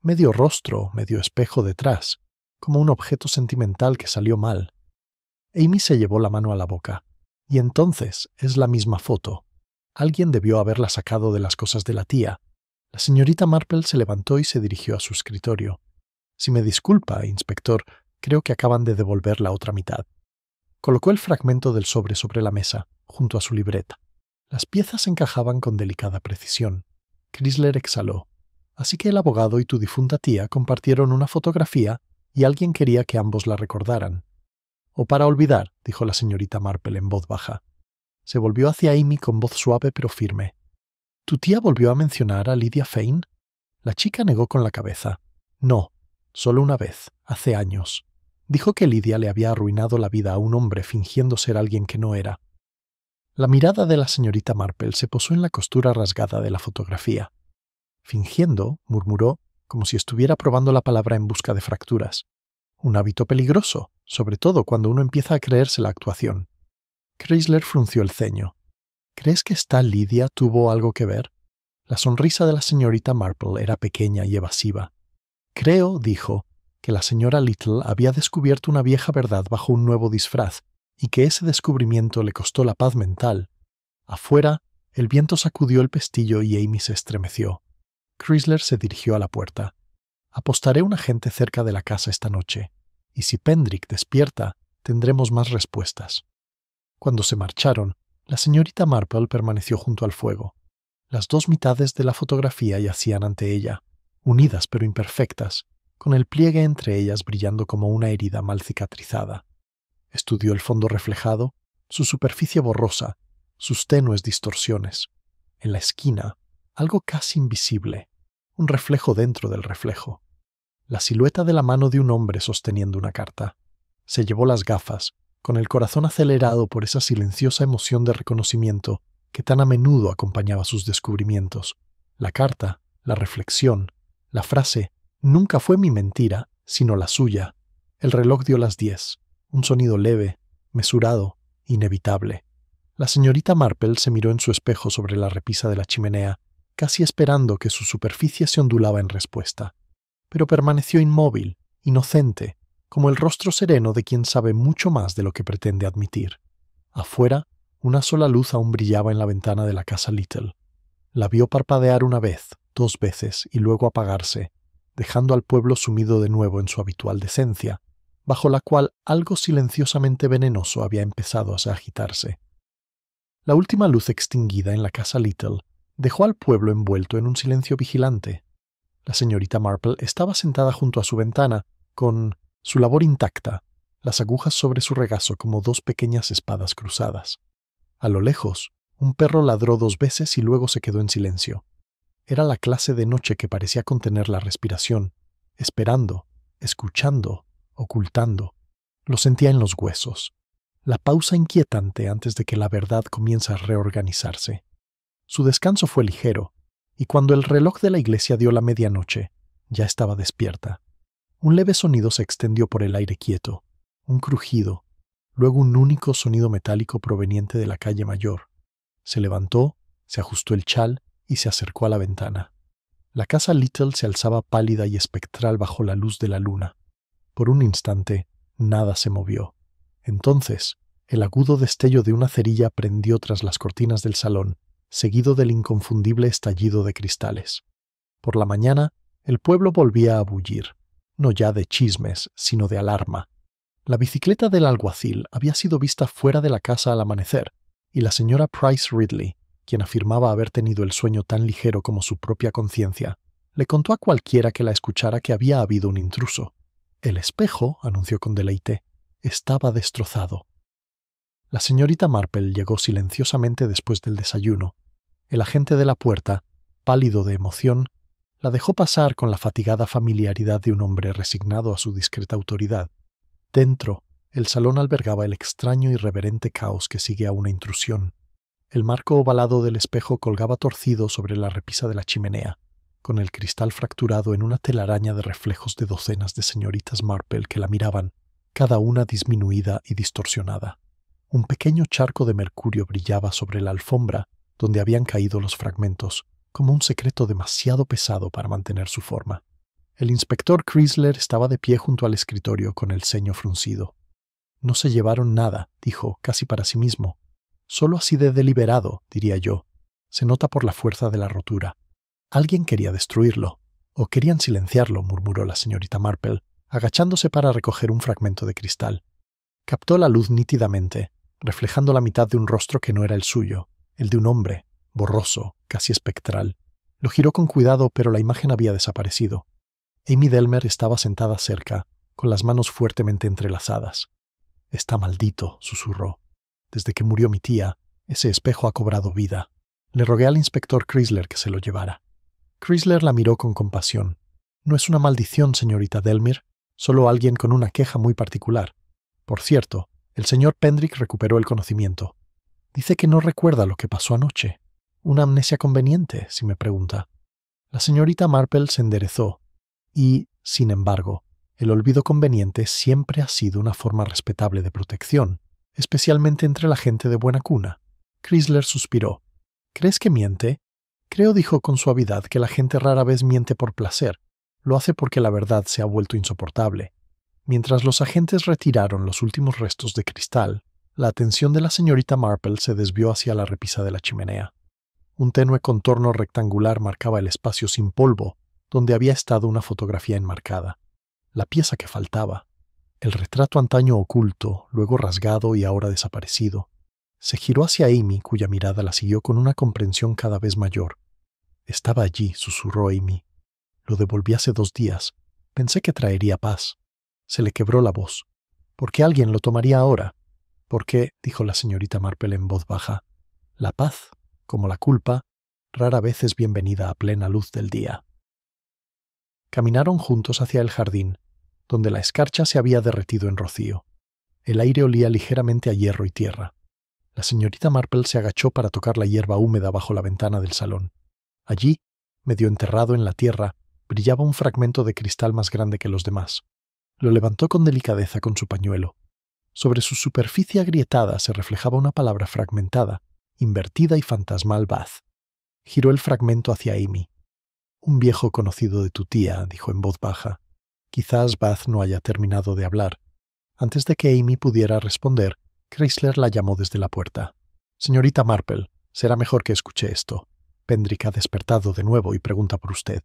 «Medio rostro, medio espejo detrás, como un objeto sentimental que salió mal». Amy se llevó la mano a la boca. «Y entonces es la misma foto. Alguien debió haberla sacado de las cosas de la tía». La señorita Marple se levantó y se dirigió a su escritorio. «Si me disculpa, inspector, creo que acaban de devolver la otra mitad». Colocó el fragmento del sobre la mesa, junto a su libreta. Las piezas encajaban con delicada precisión. Chrysler exhaló. «Así que el abogado y tu difunta tía compartieron una fotografía y alguien quería que ambos la recordaran». «O para olvidar», dijo la señorita Marple en voz baja. Se volvió hacia Amy con voz suave pero firme. «¿Tu tía volvió a mencionar a Lydia Fane?» La chica negó con la cabeza. «No, solo una vez, hace años. Dijo que Lydia le había arruinado la vida a un hombre fingiendo ser alguien que no era». La mirada de la señorita Marple se posó en la costura rasgada de la fotografía. «Fingiendo», murmuró, como si estuviera probando la palabra en busca de fracturas. «Un hábito peligroso, sobre todo cuando uno empieza a creerse la actuación». Chrysler frunció el ceño. «¿Crees que esta Lydia tuvo algo que ver?» La sonrisa de la señorita Marple era pequeña y evasiva. «Creo», dijo, «que la señora Little había descubierto una vieja verdad bajo un nuevo disfraz, y que ese descubrimiento le costó la paz mental». Afuera, el viento sacudió el pestillo y Amy se estremeció. Chrysler se dirigió a la puerta. «Apostaré un agente cerca de la casa esta noche, y si Pendrick despierta, tendremos más respuestas». Cuando se marcharon, la señorita Marple permaneció junto al fuego. Las dos mitades de la fotografía yacían ante ella, unidas pero imperfectas, con el pliegue entre ellas brillando como una herida mal cicatrizada. Estudió el fondo reflejado, su superficie borrosa, sus tenues distorsiones. En la esquina, algo casi invisible, un reflejo dentro del reflejo. La silueta de la mano de un hombre sosteniendo una carta. Se llevó las gafas, con el corazón acelerado por esa silenciosa emoción de reconocimiento que tan a menudo acompañaba sus descubrimientos. La carta, la reflexión, la frase «Nunca fue mi mentira, sino la suya». El reloj dio las 10, un sonido leve, mesurado, inevitable. La señorita Marple se miró en su espejo sobre la repisa de la chimenea, casi esperando que su superficie se ondulaba en respuesta. Pero permaneció inmóvil, inocente, como el rostro sereno de quien sabe mucho más de lo que pretende admitir. Afuera, una sola luz aún brillaba en la ventana de la casa Little. La vio parpadear una vez, 2 veces y luego apagarse, dejando al pueblo sumido de nuevo en su habitual decencia, bajo la cual algo silenciosamente venenoso había empezado a agitarse. La última luz extinguida en la casa Little dejó al pueblo envuelto en un silencio vigilante. La señorita Marple estaba sentada junto a su ventana, con su labor intacta, las agujas sobre su regazo como 2 pequeñas espadas cruzadas. A lo lejos, un perro ladró 2 veces y luego se quedó en silencio. Era la clase de noche que parecía contener la respiración, esperando, escuchando, ocultando. Lo sentía en los huesos. La pausa inquietante antes de que la verdad comience a reorganizarse. Su descanso fue ligero, y cuando el reloj de la iglesia dio la medianoche, ya estaba despierta. Un leve sonido se extendió por el aire quieto, un crujido, luego un único sonido metálico proveniente de la calle mayor. Se levantó, se ajustó el chal y se acercó a la ventana. La casa Little se alzaba pálida y espectral bajo la luz de la luna. Por un instante, nada se movió. Entonces, el agudo destello de una cerilla prendió tras las cortinas del salón, seguido del inconfundible estallido de cristales. Por la mañana, el pueblo volvía a bullir, no ya de chismes, sino de alarma. La bicicleta del alguacil había sido vista fuera de la casa al amanecer, y la señora Price Ridley, quien afirmaba haber tenido el sueño tan ligero como su propia conciencia, le contó a cualquiera que la escuchara que había habido un intruso. El espejo, anunció con deleite, estaba destrozado. La señorita Marple llegó silenciosamente después del desayuno. El agente de la puerta, pálido de emoción, la dejó pasar con la fatigada familiaridad de un hombre resignado a su discreta autoridad. Dentro, el salón albergaba el extraño y reverente caos que sigue a una intrusión. El marco ovalado del espejo colgaba torcido sobre la repisa de la chimenea, con el cristal fracturado en una telaraña de reflejos de docenas de señoritas Marple que la miraban, cada una disminuida y distorsionada. Un pequeño charco de mercurio brillaba sobre la alfombra donde habían caído los fragmentos, como un secreto demasiado pesado para mantener su forma. El inspector Chrysler estaba de pie junto al escritorio con el ceño fruncido. «No se llevaron nada», dijo, casi para sí mismo. «Solo así de deliberado, diría yo. Se nota por la fuerza de la rotura. Alguien quería destruirlo. O querían silenciarlo», murmuró la señorita Marple, agachándose para recoger un fragmento de cristal. Captó la luz nítidamente, reflejando la mitad de un rostro que no era el suyo, el de un hombre, borroso, casi espectral. Lo giró con cuidado, pero la imagen había desaparecido. Amy Delmer estaba sentada cerca, con las manos fuertemente entrelazadas. «Está maldito», susurró. «Desde que murió mi tía, ese espejo ha cobrado vida». Le rogué al inspector Chrysler que se lo llevara. Chrysler la miró con compasión. «No es una maldición, señorita Delmer, solo alguien con una queja muy particular. Por cierto, el señor Pendrick recuperó el conocimiento. Dice que no recuerda lo que pasó anoche. Una amnesia conveniente, si me pregunta». La señorita Marple se enderezó y, sin embargo, el olvido conveniente siempre ha sido una forma respetable de protección, especialmente entre la gente de buena cuna. Chrysler suspiró. «¿Crees que miente?» «Creo», dijo con suavidad, «que la gente rara vez miente por placer. Lo hace porque la verdad se ha vuelto insoportable». Mientras los agentes retiraron los últimos restos de cristal, la atención de la señorita Marple se desvió hacia la repisa de la chimenea. Un tenue contorno rectangular marcaba el espacio sin polvo, donde había estado una fotografía enmarcada. La pieza que faltaba. El retrato antaño oculto, luego rasgado y ahora desaparecido. Se giró hacia Amy, cuya mirada la siguió con una comprensión cada vez mayor. «Estaba allí», susurró Amy. «Lo devolví hace 2 días. Pensé que traería paz». Se le quebró la voz. «¿Por qué alguien lo tomaría ahora?» «Porque», dijo la señorita Marple en voz baja, «la paz, como la culpa, rara vez es bienvenida a plena luz del día». Caminaron juntos hacia el jardín, donde la escarcha se había derretido en rocío. El aire olía ligeramente a hierro y tierra. La señorita Marple se agachó para tocar la hierba húmeda bajo la ventana del salón. Allí, medio enterrado en la tierra, brillaba un fragmento de cristal más grande que los demás. Lo levantó con delicadeza con su pañuelo. Sobre su superficie agrietada se reflejaba una palabra fragmentada, invertida y fantasmal: Bath. Giró el fragmento hacia Amy. «Un viejo conocido de tu tía», dijo en voz baja. Quizás Bath no haya terminado de hablar. Antes de que Amy pudiera responder, Chrysler la llamó desde la puerta. «Señorita Marple, será mejor que escuche esto. Pendrick ha despertado de nuevo y pregunta por usted».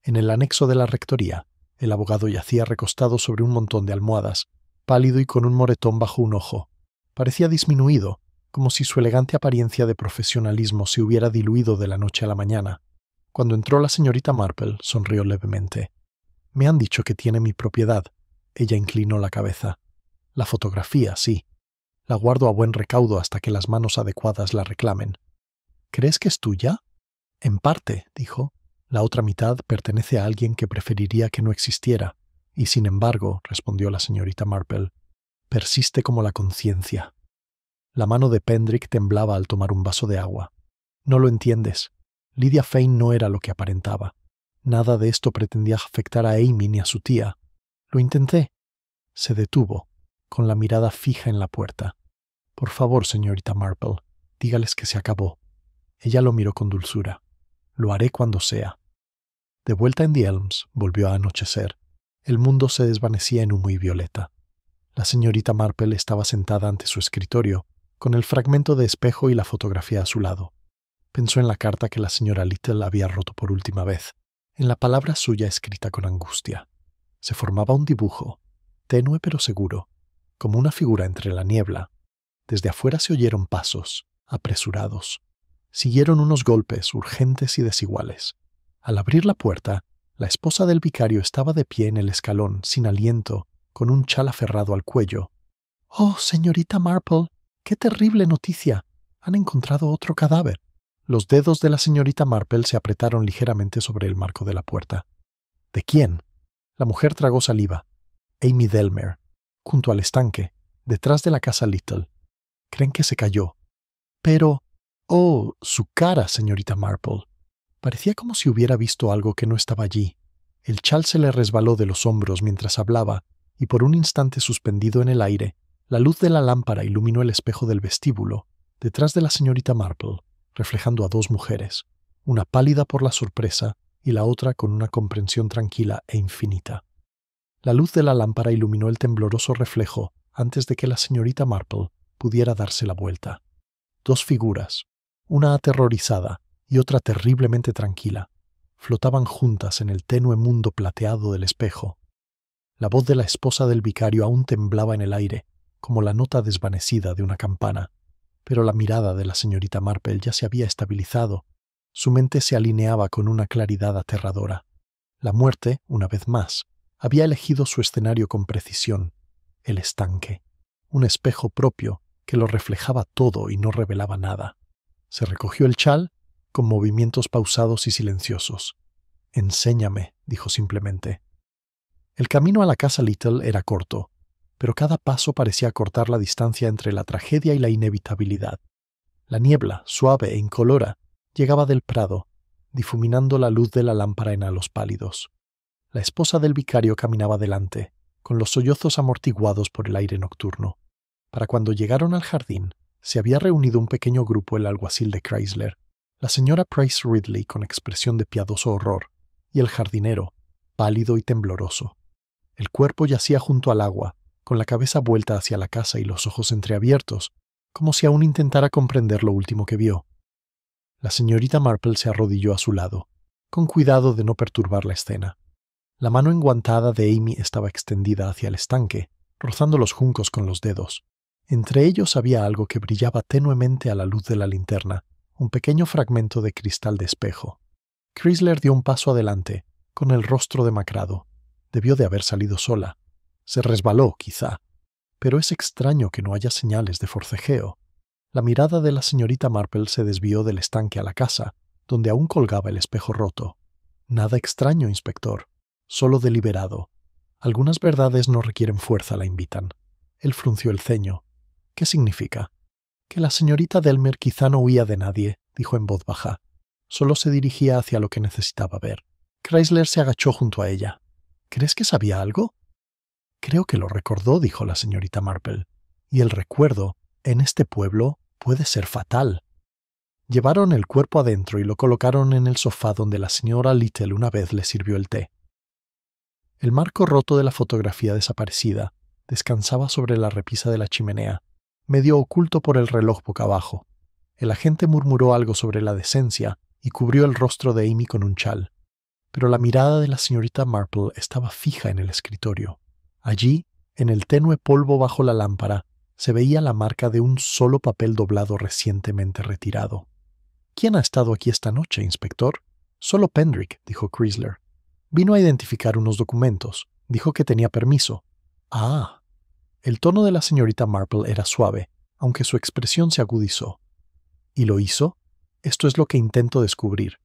En el anexo de la rectoría, el abogado yacía recostado sobre un montón de almohadas, pálido y con un moretón bajo un ojo. Parecía disminuido, como si su elegante apariencia de profesionalismo se hubiera diluido de la noche a la mañana. Cuando entró la señorita Marple, sonrió levemente. «Me han dicho que tiene mi propiedad». Ella inclinó la cabeza. «La fotografía, sí. La guardo a buen recaudo hasta que las manos adecuadas la reclamen». «¿Crees que es tuya?» «En parte», dijo. «La otra mitad pertenece a alguien que preferiría que no existiera. Y sin embargo», respondió la señorita Marple, «persiste como la conciencia». La mano de Pendrick temblaba al tomar un vaso de agua. «No lo entiendes. Lydia Fane no era lo que aparentaba. Nada de esto pretendía afectar a Amy ni a su tía. Lo intenté. Se detuvo, con la mirada fija en la puerta. Por favor, señorita Marple, dígales que se acabó. Ella lo miró con dulzura. Lo haré cuando sea. De vuelta en The Elms, volvió a anochecer. El mundo se desvanecía en humo y violeta. La señorita Marple estaba sentada ante su escritorio, con el fragmento de espejo y la fotografía a su lado. Pensó en la carta que la señora Little había roto por última vez, en la palabra suya escrita con angustia. Se formaba un dibujo, tenue pero seguro, como una figura entre la niebla. Desde afuera se oyeron pasos, apresurados. Siguieron unos golpes urgentes y desiguales. Al abrir la puerta, la esposa del vicario estaba de pie en el escalón, sin aliento, con un chal aferrado al cuello. «Oh, señorita Marple, qué terrible noticia. Han encontrado otro cadáver». Los dedos de la señorita Marple se apretaron ligeramente sobre el marco de la puerta. ¿De quién? La mujer tragó saliva. Amy Delmer, junto al estanque, detrás de la casa Little. Creen que se cayó. Pero... ¡oh, su cara, señorita Marple! Parecía como si hubiera visto algo que no estaba allí. El chal se le resbaló de los hombros mientras hablaba, y por un instante suspendido en el aire, la luz de la lámpara iluminó el espejo del vestíbulo, detrás de la señorita Marple, reflejando a dos mujeres, una pálida por la sorpresa y la otra con una comprensión tranquila e infinita. La luz de la lámpara iluminó el tembloroso reflejo antes de que la señorita Marple pudiera darse la vuelta. Dos figuras, una aterrorizada y otra terriblemente tranquila, flotaban juntas en el tenue mundo plateado del espejo. La voz de la esposa del vicario aún temblaba en el aire, como la nota desvanecida de una campana, pero la mirada de la señorita Marple ya se había estabilizado. Su mente se alineaba con una claridad aterradora. La muerte, una vez más, había elegido su escenario con precisión, el estanque, un espejo propio que lo reflejaba todo y no revelaba nada. Se recogió el chal, con movimientos pausados y silenciosos. «Enséñame», dijo simplemente. El camino a la casa Little era corto, pero cada paso parecía cortar la distancia entre la tragedia y la inevitabilidad. La niebla, suave e incolora, llegaba del prado, difuminando la luz de la lámpara en halos pálidos. La esposa del vicario caminaba delante, con los sollozos amortiguados por el aire nocturno. Para cuando llegaron al jardín, se había reunido un pequeño grupo el alguacil de Chrysler, la señora Price Ridley con expresión de piadoso horror, y el jardinero, pálido y tembloroso. El cuerpo yacía junto al agua, con la cabeza vuelta hacia la casa y los ojos entreabiertos, como si aún intentara comprender lo último que vio. La señorita Marple se arrodilló a su lado, con cuidado de no perturbar la escena. La mano enguantada de Amy estaba extendida hacia el estanque, rozando los juncos con los dedos. Entre ellos había algo que brillaba tenuemente a la luz de la linterna, un pequeño fragmento de cristal de espejo. Chrysler dio un paso adelante, con el rostro demacrado. Debió de haber salido sola. Se resbaló, quizá. Pero es extraño que no haya señales de forcejeo. La mirada de la señorita Marple se desvió del estanque a la casa, donde aún colgaba el espejo roto. Nada extraño, inspector. Solo deliberado. Algunas verdades no requieren fuerza, la invitan. Él frunció el ceño. ¿Qué significa? Que la señorita Delmer quizá no huía de nadie, dijo en voz baja. Solo se dirigía hacia lo que necesitaba ver. Chrysler se agachó junto a ella. ¿Crees que sabía algo? Creo que lo recordó, dijo la señorita Marple. Y el recuerdo, en este pueblo, puede ser fatal. Llevaron el cuerpo adentro y lo colocaron en el sofá donde la señora Little una vez le sirvió el té. El marco roto de la fotografía desaparecida descansaba sobre la repisa de la chimenea, medio oculto por el reloj boca abajo. El agente murmuró algo sobre la decencia y cubrió el rostro de Amy con un chal. Pero la mirada de la señorita Marple estaba fija en el escritorio. Allí, en el tenue polvo bajo la lámpara, se veía la marca de un solo papel doblado recientemente retirado. «¿Quién ha estado aquí esta noche, inspector?» «Solo Pendrick», dijo Chrysler. «Vino a identificar unos documentos. Dijo que tenía permiso». «Ah». El tono de la señorita Marple era suave, aunque su expresión se agudizó. «¿Y lo hizo? Esto es lo que intento descubrir».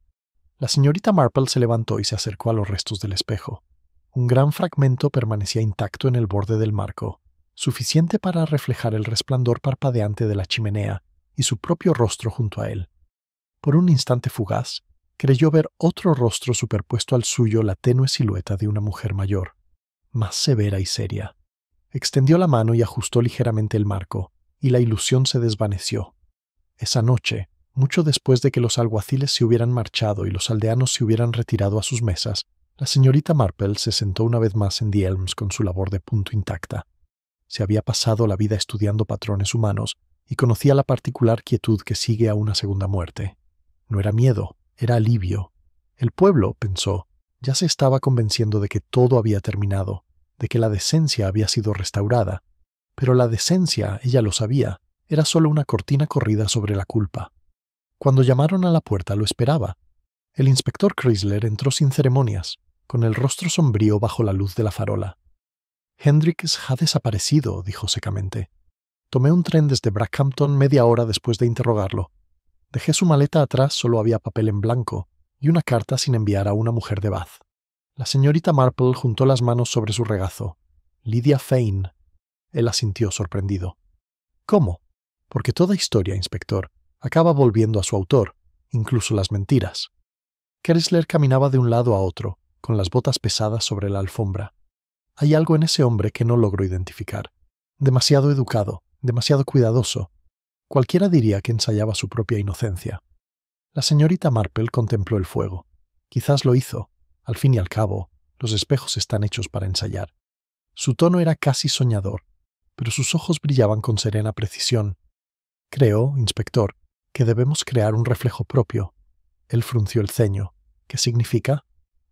La señorita Marple se levantó y se acercó a los restos del espejo. Un gran fragmento permanecía intacto en el borde del marco, suficiente para reflejar el resplandor parpadeante de la chimenea y su propio rostro junto a él. Por un instante fugaz, creyó ver otro rostro superpuesto al suyo, la tenue silueta de una mujer mayor. más severa y seria. Extendió la mano y ajustó ligeramente el marco, y la ilusión se desvaneció. Esa noche, mucho después de que los alguaciles se hubieran marchado y los aldeanos se hubieran retirado a sus mesas, la señorita Marple se sentó una vez más en The Elms con su labor de punto intacta. Se había pasado la vida estudiando patrones humanos y conocía la particular quietud que sigue a una segunda muerte. No era miedo, era alivio. El pueblo, pensó, ya se estaba convenciendo de que todo había terminado, de que la decencia había sido restaurada. Pero la decencia, ella lo sabía, era solo una cortina corrida sobre la culpa. Cuando llamaron a la puerta lo esperaba. El inspector Chrysler entró sin ceremonias, con el rostro sombrío bajo la luz de la farola. «Hendricks ha desaparecido», dijo secamente. «Tomé un tren desde Brackhampton media hora después de interrogarlo. Dejé su maleta atrás, solo había papel en blanco y una carta sin enviar a una mujer de Bath». La señorita Marple juntó las manos sobre su regazo. «Lydia Fane». Él asintió sorprendido. «¿Cómo? Porque toda historia, inspector, acaba volviendo a su autor, incluso las mentiras». Chrysler caminaba de un lado a otro, con las botas pesadas sobre la alfombra. Hay algo en ese hombre que no logro identificar. Demasiado educado, demasiado cuidadoso. Cualquiera diría que ensayaba su propia inocencia. La señorita Marple contempló el fuego. Quizás lo hizo. Al fin y al cabo, los espejos están hechos para ensayar. Su tono era casi soñador, pero sus ojos brillaban con serena precisión. «Creo, inspector, que debemos crear un reflejo propio». Él frunció el ceño. «¿Qué significa?»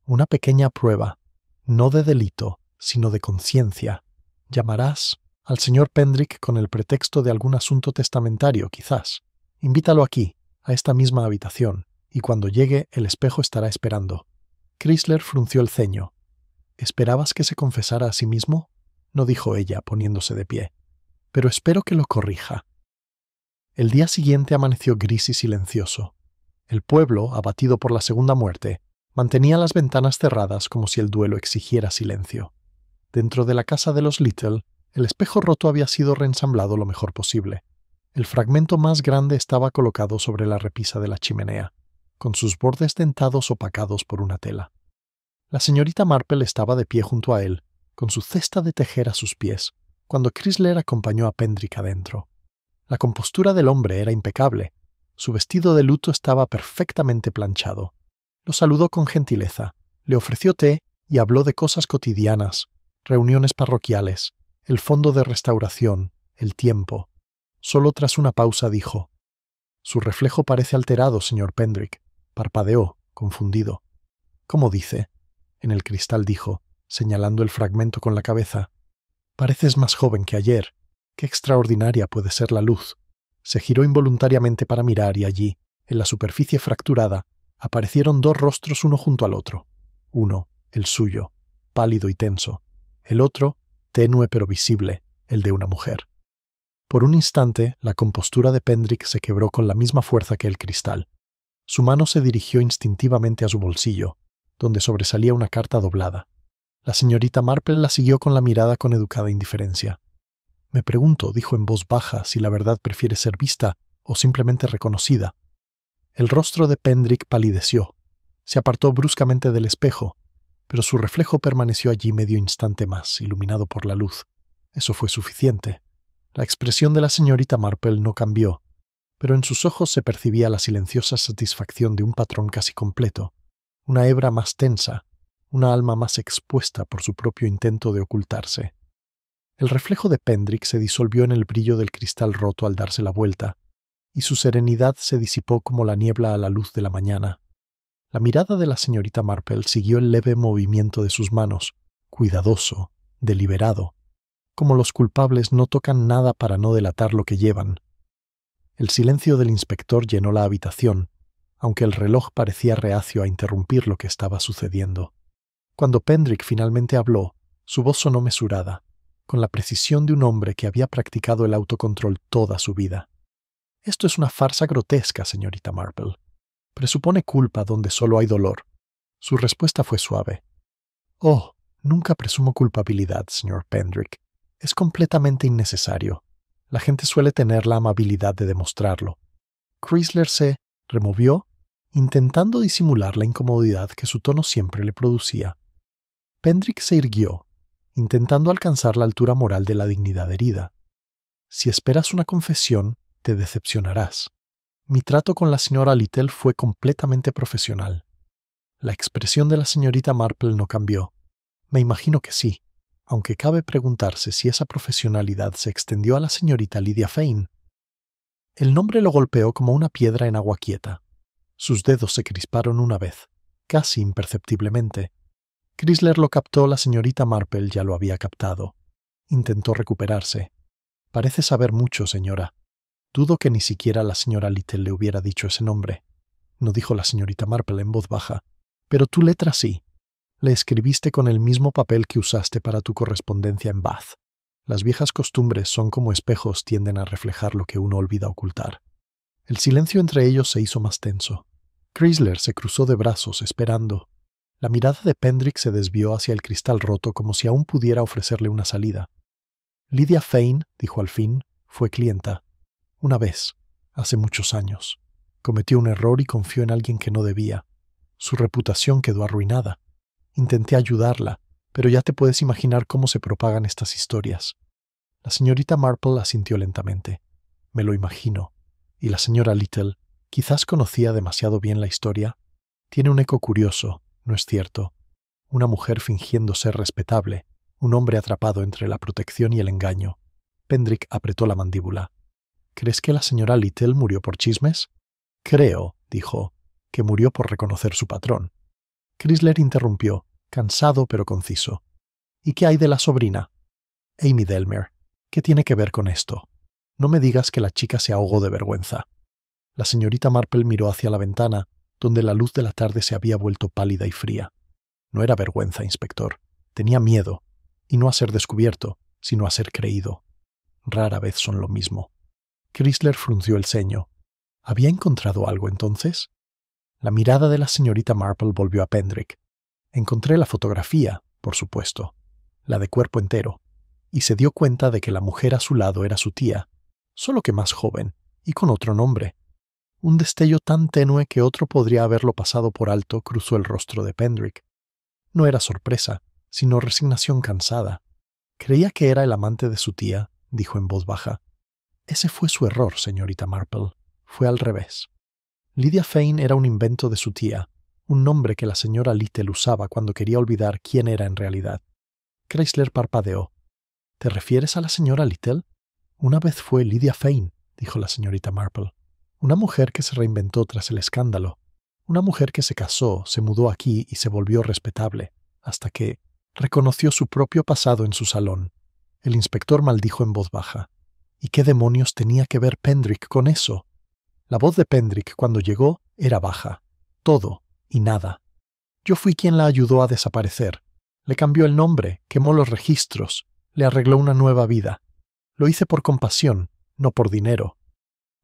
«Una pequeña prueba, no de delito, sino de conciencia. Llamarás al señor Pendrick con el pretexto de algún asunto testamentario, quizás. Invítalo aquí, a esta misma habitación, y cuando llegue el espejo estará esperando». Chrysler frunció el ceño. «¿Esperabas que se confesara a sí mismo?», no dijo ella, poniéndose de pie. «Pero espero que lo corrija». El día siguiente amaneció gris y silencioso. El pueblo, abatido por la segunda muerte, mantenía las ventanas cerradas como si el duelo exigiera silencio. Dentro de la casa de los Little, el espejo roto había sido reensamblado lo mejor posible. El fragmento más grande estaba colocado sobre la repisa de la chimenea, con sus bordes dentados opacados por una tela. La señorita Marple estaba de pie junto a él, con su cesta de tejer a sus pies, cuando Chrysler acompañó a Pendrick adentro. La compostura del hombre era impecable. Su vestido de luto estaba perfectamente planchado. Lo saludó con gentileza, le ofreció té y habló de cosas cotidianas, reuniones parroquiales, el fondo de restauración, el tiempo. Solo tras una pausa dijo: «Su reflejo parece alterado, señor Pendrick». Parpadeó, confundido. «¿Cómo dice?». En el cristal dijo, señalando el fragmento con la cabeza: «Pareces más joven que ayer. Qué extraordinaria puede ser la luz». Se giró involuntariamente para mirar y allí, en la superficie fracturada, aparecieron dos rostros uno junto al otro. Uno, el suyo, pálido y tenso. El otro, tenue pero visible, el de una mujer. Por un instante, la compostura de Pendrick se quebró con la misma fuerza que el cristal. Su mano se dirigió instintivamente a su bolsillo, donde sobresalía una carta doblada. La señorita Marple la siguió con la mirada con educada indiferencia. «Me pregunto», dijo en voz baja, «si la verdad prefiere ser vista o simplemente reconocida». El rostro de Pendrick palideció. Se apartó bruscamente del espejo, pero su reflejo permaneció allí medio instante más, iluminado por la luz. Eso fue suficiente. La expresión de la señorita Marple no cambió, pero en sus ojos se percibía la silenciosa satisfacción de un patrón casi completo, una hebra más tensa, una alma más expuesta por su propio intento de ocultarse. El reflejo de Pendrick se disolvió en el brillo del cristal roto al darse la vuelta, y su serenidad se disipó como la niebla a la luz de la mañana. La mirada de la señorita Marple siguió el leve movimiento de sus manos, cuidadoso, deliberado, como los culpables no tocan nada para no delatar lo que llevan. El silencio del inspector llenó la habitación, aunque el reloj parecía reacio a interrumpir lo que estaba sucediendo. Cuando Pendrick finalmente habló, su voz sonó mesurada, con la precisión de un hombre que había practicado el autocontrol toda su vida. «Esto es una farsa grotesca, señorita Marple. Presupone culpa donde solo hay dolor». Su respuesta fue suave. «Oh, nunca presumo culpabilidad, señor Pendrick. Es completamente innecesario. La gente suele tener la amabilidad de demostrarlo». Chrysler se removió, intentando disimular la incomodidad que su tono siempre le producía. Pendrick se irguió, intentando alcanzar la altura moral de la dignidad herida. Si esperas una confesión, te decepcionarás. Mi trato con la señora Little fue completamente profesional. La expresión de la señorita Marple no cambió. Me imagino que sí, aunque cabe preguntarse si esa profesionalidad se extendió a la señorita Lydia Fane. El nombre lo golpeó como una piedra en agua quieta. Sus dedos se crisparon una vez, casi imperceptiblemente. Chrysler lo captó, la señorita Marple ya lo había captado. Intentó recuperarse. Parece saber mucho, señora. Dudo que ni siquiera la señora Little le hubiera dicho ese nombre. No dijo la señorita Marple en voz baja. Pero tu letra sí. Le escribiste con el mismo papel que usaste para tu correspondencia en Bath. Las viejas costumbres son como espejos, tienden a reflejar lo que uno olvida ocultar. El silencio entre ellos se hizo más tenso. Chrysler se cruzó de brazos, esperando. La mirada de Pendrick se desvió hacia el cristal roto como si aún pudiera ofrecerle una salida. Lydia Fane, dijo al fin, fue clienta. Una vez, hace muchos años. Cometió un error y confió en alguien que no debía. Su reputación quedó arruinada. Intenté ayudarla, pero ya te puedes imaginar cómo se propagan estas historias. La señorita Marple asintió lentamente. Me lo imagino. Y la señora Little, quizás conocía demasiado bien la historia. Tiene un eco curioso, ¿no es cierto? Una mujer fingiendo ser respetable, un hombre atrapado entre la protección y el engaño. Pendrick apretó la mandíbula. ¿Crees que la señora Little murió por chismes? Creo, dijo, que murió por reconocer su patrón. Chrysler interrumpió, cansado pero conciso. ¿Y qué hay de la sobrina? Amy Delmer. ¿Qué tiene que ver con esto? No me digas que la chica se ahogó de vergüenza. La señorita Marple miró hacia la ventana, donde la luz de la tarde se había vuelto pálida y fría. No era vergüenza, inspector. Tenía miedo, y no a ser descubierto, sino a ser creído. Rara vez son lo mismo. Chrysler frunció el ceño. ¿Había encontrado algo entonces? La mirada de la señorita Marple volvió a Pendrick. Encontré la fotografía, por supuesto, la de cuerpo entero, y se dio cuenta de que la mujer a su lado era su tía, solo que más joven, y con otro nombre. Un destello tan tenue que otro podría haberlo pasado por alto cruzó el rostro de Pendrick. No era sorpresa, sino resignación cansada. Creía que era el amante de su tía, dijo en voz baja. Ese fue su error, señorita Marple. Fue al revés. Lydia Fane era un invento de su tía, un nombre que la señora Little usaba cuando quería olvidar quién era en realidad. Chrysler parpadeó. ¿Te refieres a la señora Little? Una vez fue Lydia Fane, dijo la señorita Marple. Una mujer que se reinventó tras el escándalo. Una mujer que se casó, se mudó aquí y se volvió respetable, hasta que reconoció su propio pasado en su salón. El inspector maldijo en voz baja. ¿Y qué demonios tenía que ver Pendrick con eso? La voz de Pendrick cuando llegó era baja. Todo y nada. Yo fui quien la ayudó a desaparecer. Le cambió el nombre, quemó los registros, le arregló una nueva vida. Lo hice por compasión, no por dinero.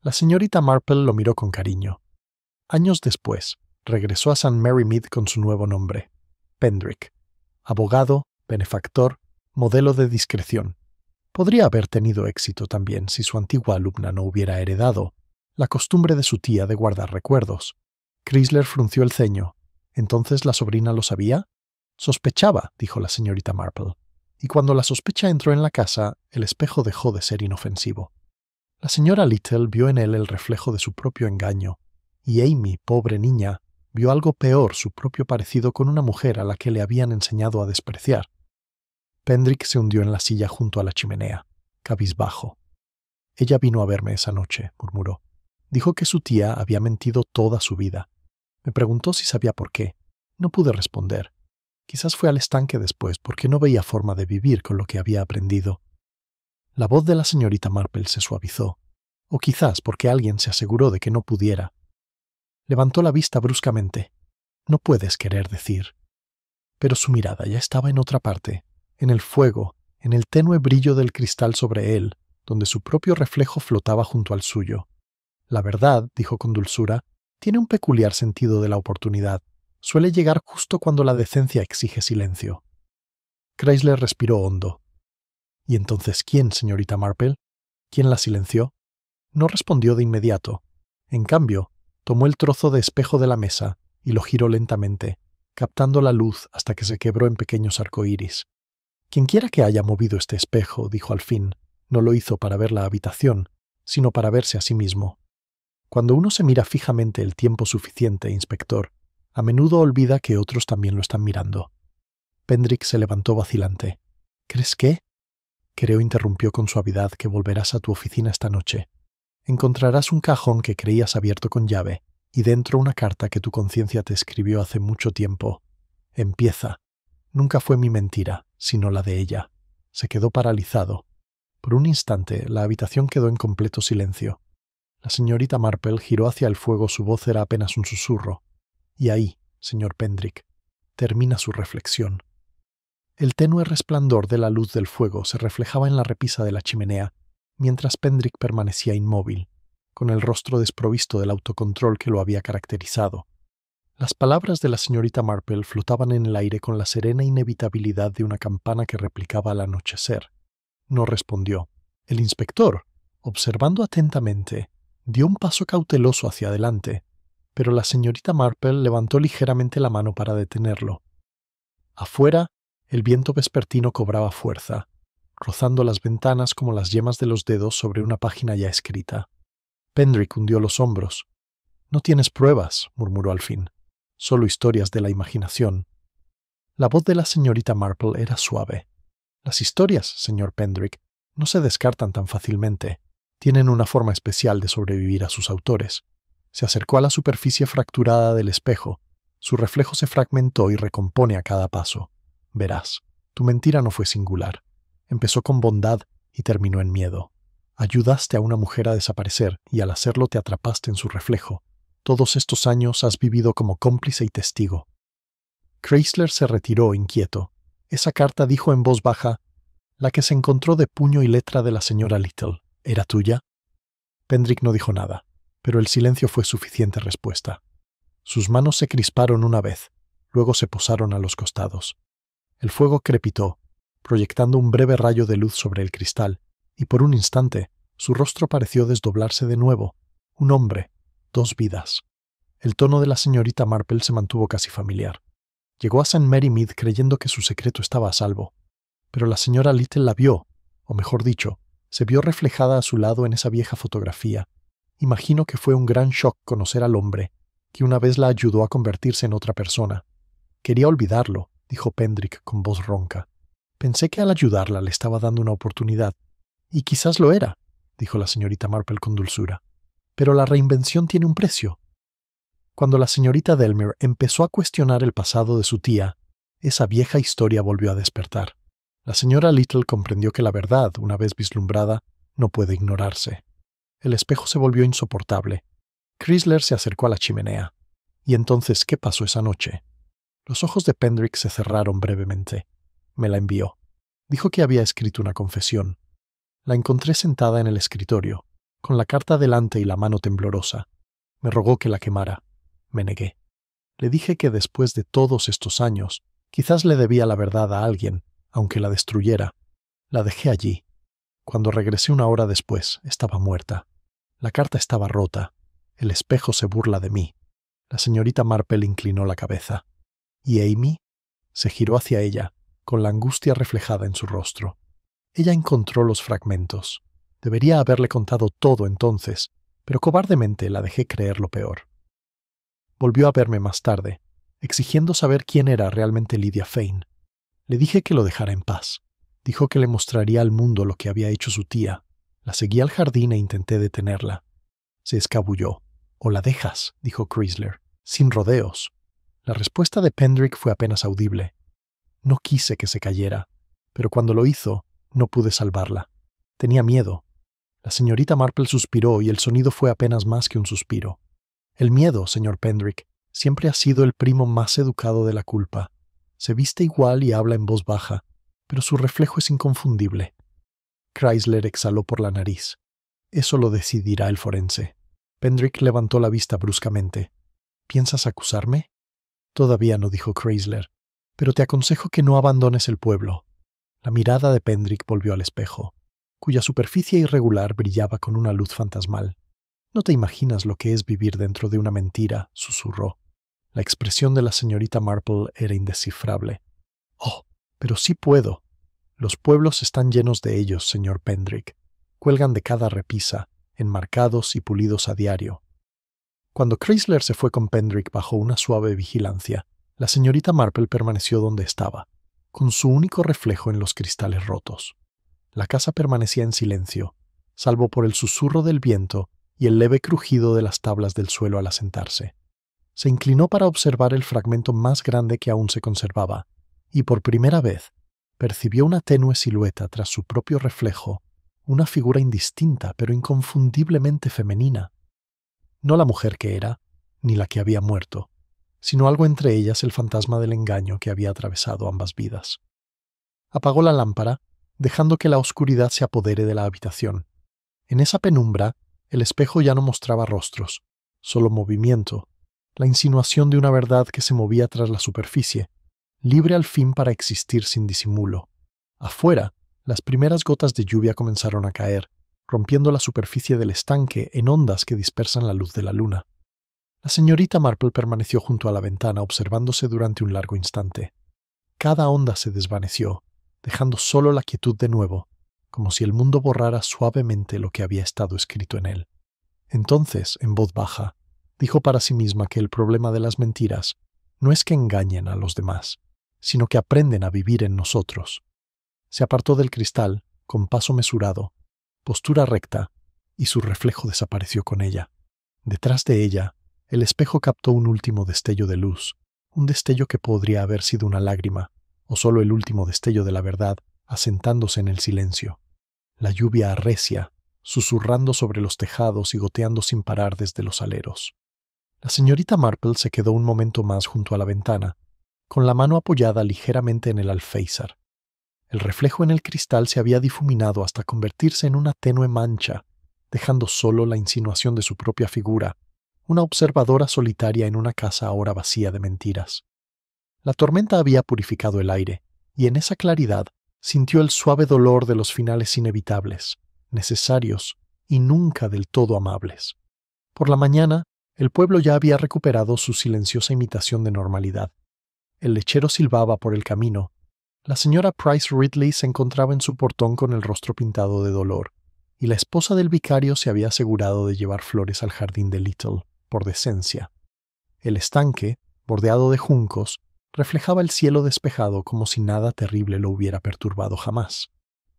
La señorita Marple lo miró con cariño. Años después, regresó a St. Mary Mead con su nuevo nombre, Pendrick. Abogado, benefactor, modelo de discreción. Podría haber tenido éxito también si su antigua alumna no hubiera heredado la costumbre de su tía de guardar recuerdos. Chrysler frunció el ceño. ¿Entonces la sobrina lo sabía? Sospechaba, dijo la señorita Marple. Y cuando la sospecha entró en la casa, el espejo dejó de ser inofensivo. La señora Little vio en él el reflejo de su propio engaño, y Amy, pobre niña, vio algo peor, su propio parecido con una mujer a la que le habían enseñado a despreciar. Pendrick se hundió en la silla junto a la chimenea, cabizbajo. Ella vino a verme esa noche, murmuró. Dijo que su tía había mentido toda su vida. Me preguntó si sabía por qué. No pude responder. Quizás fue al estanque después, porque no veía forma de vivir con lo que había aprendido. La voz de la señorita Marple se suavizó, o quizás porque alguien se aseguró de que no pudiera. Levantó la vista bruscamente. No puedes querer decir. Pero su mirada ya estaba en otra parte, en el fuego, en el tenue brillo del cristal sobre él, donde su propio reflejo flotaba junto al suyo. La verdad, dijo con dulzura, tiene un peculiar sentido de la oportunidad. Suele llegar justo cuando la decencia exige silencio. Chrysler respiró hondo. ¿Y entonces quién, señorita Marple? ¿Quién la silenció? No respondió de inmediato. En cambio, tomó el trozo de espejo de la mesa y lo giró lentamente, captando la luz hasta que se quebró en pequeños arcoíris. Quienquiera que haya movido este espejo, dijo al fin, no lo hizo para ver la habitación, sino para verse a sí mismo. Cuando uno se mira fijamente el tiempo suficiente, inspector, a menudo olvida que otros también lo están mirando. Pendrick se levantó vacilante. ¿Crees qué? Creo, interrumpió con suavidad, que volverás a tu oficina esta noche. Encontrarás un cajón que creías abierto con llave, y dentro una carta que tu conciencia te escribió hace mucho tiempo. Empieza. Nunca fue mi mentira, sino la de ella. Se quedó paralizado. Por un instante, la habitación quedó en completo silencio. La señorita Marple giró hacia el fuego, su voz era apenas un susurro. Y ahí, señor Pendrick, termina su reflexión. El tenue resplandor de la luz del fuego se reflejaba en la repisa de la chimenea, mientras Pendrick permanecía inmóvil, con el rostro desprovisto del autocontrol que lo había caracterizado. Las palabras de la señorita Marple flotaban en el aire con la serena inevitabilidad de una campana que replicaba al anochecer. No respondió. El inspector, observando atentamente, dio un paso cauteloso hacia adelante, pero la señorita Marple levantó ligeramente la mano para detenerlo. Afuera, el viento vespertino cobraba fuerza, rozando las ventanas como las yemas de los dedos sobre una página ya escrita. Pendrick hundió los hombros. «No tienes pruebas», murmuró al fin. «Solo historias de la imaginación». La voz de la señorita Marple era suave. «Las historias, señor Pendrick, no se descartan tan fácilmente. Tienen una forma especial de sobrevivir a sus autores». Se acercó a la superficie fracturada del espejo. Su reflejo se fragmentó y recompone a cada paso. «Verás, tu mentira no fue singular. Empezó con bondad y terminó en miedo. Ayudaste a una mujer a desaparecer y al hacerlo te atrapaste en su reflejo. Todos estos años has vivido como cómplice y testigo». Chrysler se retiró inquieto. Esa carta, dijo en voz baja, la que se encontró de puño y letra de la señora Little, ¿era tuya? Pendrick no dijo nada, pero el silencio fue suficiente respuesta. Sus manos se crisparon una vez, luego se posaron a los costados. El fuego crepitó, proyectando un breve rayo de luz sobre el cristal, y por un instante su rostro pareció desdoblarse de nuevo. Un hombre, 2 vidas. El tono de la señorita Marple se mantuvo casi familiar. Llegó a St. Mary Mead creyendo que su secreto estaba a salvo, pero la señora Little la vio, o mejor dicho, se vio reflejada a su lado en esa vieja fotografía. Imagino que fue un gran shock conocer al hombre, que una vez la ayudó a convertirse en otra persona. Quería olvidarlo, dijo Pendrick con voz ronca. Pensé que al ayudarla le estaba dando una oportunidad. Y quizás lo era, dijo la señorita Marple con dulzura. Pero la reinvención tiene un precio. Cuando la señorita Delmere empezó a cuestionar el pasado de su tía, esa vieja historia volvió a despertar. La señora Little comprendió que la verdad, una vez vislumbrada, no puede ignorarse. El espejo se volvió insoportable. Chrysler se acercó a la chimenea. ¿Y entonces qué pasó esa noche? Los ojos de Pendrick se cerraron brevemente. Me la envió. Dijo que había escrito una confesión. La encontré sentada en el escritorio, con la carta delante y la mano temblorosa. Me rogó que la quemara. Me negué. Le dije que después de todos estos años, quizás le debía la verdad a alguien, aunque la destruyera. La dejé allí. Cuando regresé 1 hora después, estaba muerta. La carta estaba rota. El espejo se burla de mí. La señorita Marple inclinó la cabeza. ¿Y Amy? Se giró hacia ella, con la angustia reflejada en su rostro. Ella encontró los fragmentos. Debería haberle contado todo entonces, pero cobardemente la dejé creer lo peor. Volvió a verme más tarde, exigiendo saber quién era realmente Lydia Fane. Le dije que lo dejara en paz. Dijo que le mostraría al mundo lo que había hecho su tía. La seguí al jardín e intenté detenerla. Se escabulló. «O la dejas», dijo Chrysler, sin rodeos. La respuesta de Pendrick fue apenas audible. No quise que se cayera, pero cuando lo hizo, no pude salvarla. Tenía miedo. La señorita Marple suspiró y el sonido fue apenas más que un suspiro. El miedo, señor Pendrick, siempre ha sido el primo más educado de la culpa. Se viste igual y habla en voz baja, pero su reflejo es inconfundible. Chrysler exhaló por la nariz. Eso lo decidirá el forense. Pendrick levantó la vista bruscamente. ¿Piensas acusarme? Todavía no, dijo Chrysler, pero te aconsejo que no abandones el pueblo. La mirada de Pendrick volvió al espejo, cuya superficie irregular brillaba con una luz fantasmal. No te imaginas lo que es vivir dentro de una mentira, susurró. La expresión de la señorita Marple era indescifrable. Oh, pero sí puedo. Los pueblos están llenos de ellos, señor Pendrick. Cuelgan de cada repisa, enmarcados y pulidos a diario. Cuando Chrysler se fue con Pendrick bajo una suave vigilancia, la señorita Marple permaneció donde estaba, con su único reflejo en los cristales rotos. La casa permanecía en silencio, salvo por el susurro del viento y el leve crujido de las tablas del suelo al asentarse. Se inclinó para observar el fragmento más grande que aún se conservaba, y por primera vez percibió una tenue silueta tras su propio reflejo, una figura indistinta pero inconfundiblemente femenina. No la mujer que era, ni la que había muerto, sino algo entre ellas el fantasma del engaño que había atravesado ambas vidas. Apagó la lámpara, dejando que la oscuridad se apodere de la habitación. En esa penumbra, el espejo ya no mostraba rostros, solo movimiento, la insinuación de una verdad que se movía tras la superficie, libre al fin para existir sin disimulo. Afuera, las primeras gotas de lluvia comenzaron a caer, rompiendo la superficie del estanque en ondas que dispersan la luz de la luna. La señorita Marple permaneció junto a la ventana observándose durante un largo instante. Cada onda se desvaneció, dejando solo la quietud de nuevo, como si el mundo borrara suavemente lo que había estado escrito en él. Entonces, en voz baja, dijo para sí misma que el problema de las mentiras no es que engañen a los demás, sino que aprenden a vivir en nosotros. Se apartó del cristal, con paso mesurado, postura recta, y su reflejo desapareció con ella. Detrás de ella, el espejo captó un último destello de luz, un destello que podría haber sido una lágrima, o solo el último destello de la verdad, asentándose en el silencio. La lluvia arrecia, susurrando sobre los tejados y goteando sin parar desde los aleros. La señorita Marple se quedó un momento más junto a la ventana, con la mano apoyada ligeramente en el alféizar. El reflejo en el cristal se había difuminado hasta convertirse en una tenue mancha, dejando solo la insinuación de su propia figura, una observadora solitaria en una casa ahora vacía de mentiras. La tormenta había purificado el aire, y en esa claridad sintió el suave dolor de los finales inevitables, necesarios y nunca del todo amables. Por la mañana, el pueblo ya había recuperado su silenciosa imitación de normalidad. El lechero silbaba por el camino. La señora Price Ridley se encontraba en su portón con el rostro pintado de dolor, y la esposa del vicario se había asegurado de llevar flores al jardín de Little, por decencia. El estanque, bordeado de juncos, reflejaba el cielo despejado como si nada terrible lo hubiera perturbado jamás.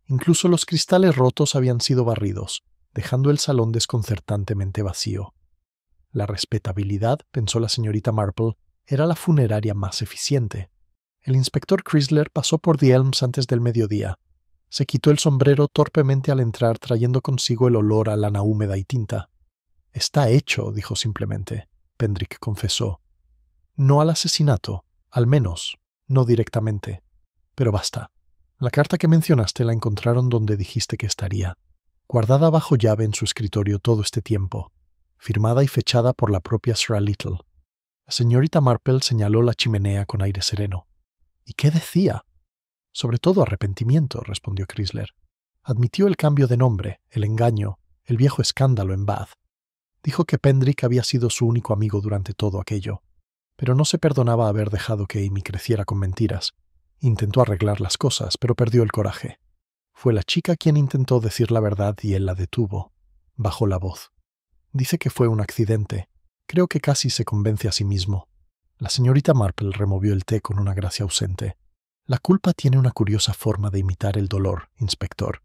Incluso los cristales rotos habían sido barridos, dejando el salón desconcertantemente vacío. La respetabilidad, pensó la señorita Marple, era la funeraria más eficiente. El inspector Chrysler pasó por The Elms antes del mediodía. Se quitó el sombrero torpemente al entrar, trayendo consigo el olor a lana húmeda y tinta. «Está hecho», dijo simplemente. Pendrick confesó. «No al asesinato, al menos, no directamente. Pero basta. La carta que mencionaste la encontraron donde dijiste que estaría, guardada bajo llave en su escritorio todo este tiempo, firmada y fechada por la propia Sra Little». La señorita Marple señaló la chimenea con aire sereno. «¿Y qué decía?» «Sobre todo arrepentimiento», respondió Chrysler. «Admitió el cambio de nombre, el engaño, el viejo escándalo en Bath. Dijo que Pendrick había sido su único amigo durante todo aquello, pero no se perdonaba haber dejado que Amy creciera con mentiras. Intentó arreglar las cosas, pero perdió el coraje. Fue la chica quien intentó decir la verdad y él la detuvo. Bajó la voz. Dice que fue un accidente. Creo que casi se convence a sí mismo». La señorita Marple removió el té con una gracia ausente. «La culpa tiene una curiosa forma de imitar el dolor, inspector.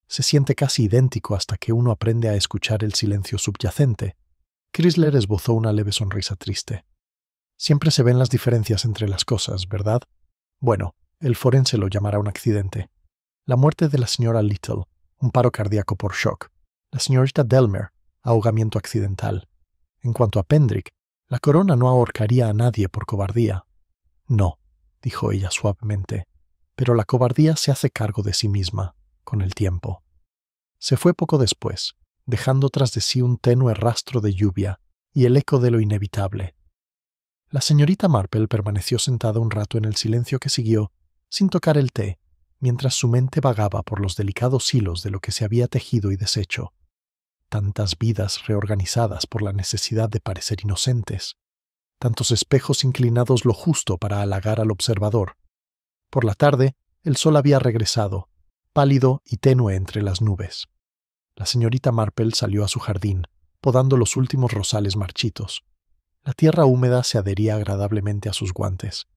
Se siente casi idéntico hasta que uno aprende a escuchar el silencio subyacente». Chrysler esbozó una leve sonrisa triste. «Siempre se ven las diferencias entre las cosas, ¿verdad? Bueno, el forense lo llamará un accidente. La muerte de la señora Little, un paro cardíaco por shock. La señorita Delmer, ahogamiento accidental. En cuanto a Pendrick, la corona no ahorcaría a nadie por cobardía». «No», dijo ella suavemente, «pero la cobardía se hace cargo de sí misma, con el tiempo». Se fue poco después, dejando tras de sí un tenue rastro de lluvia y el eco de lo inevitable. La señorita Marple permaneció sentada un rato en el silencio que siguió, sin tocar el té, mientras su mente vagaba por los delicados hilos de lo que se había tejido y deshecho. Tantas vidas reorganizadas por la necesidad de parecer inocentes. Tantos espejos inclinados lo justo para halagar al observador. Por la tarde, El sol había regresado, pálido y tenue entre las nubes. La señorita Marple salió a su jardín, podando los últimos rosales marchitos. La tierra húmeda se adhería agradablemente a sus guantes.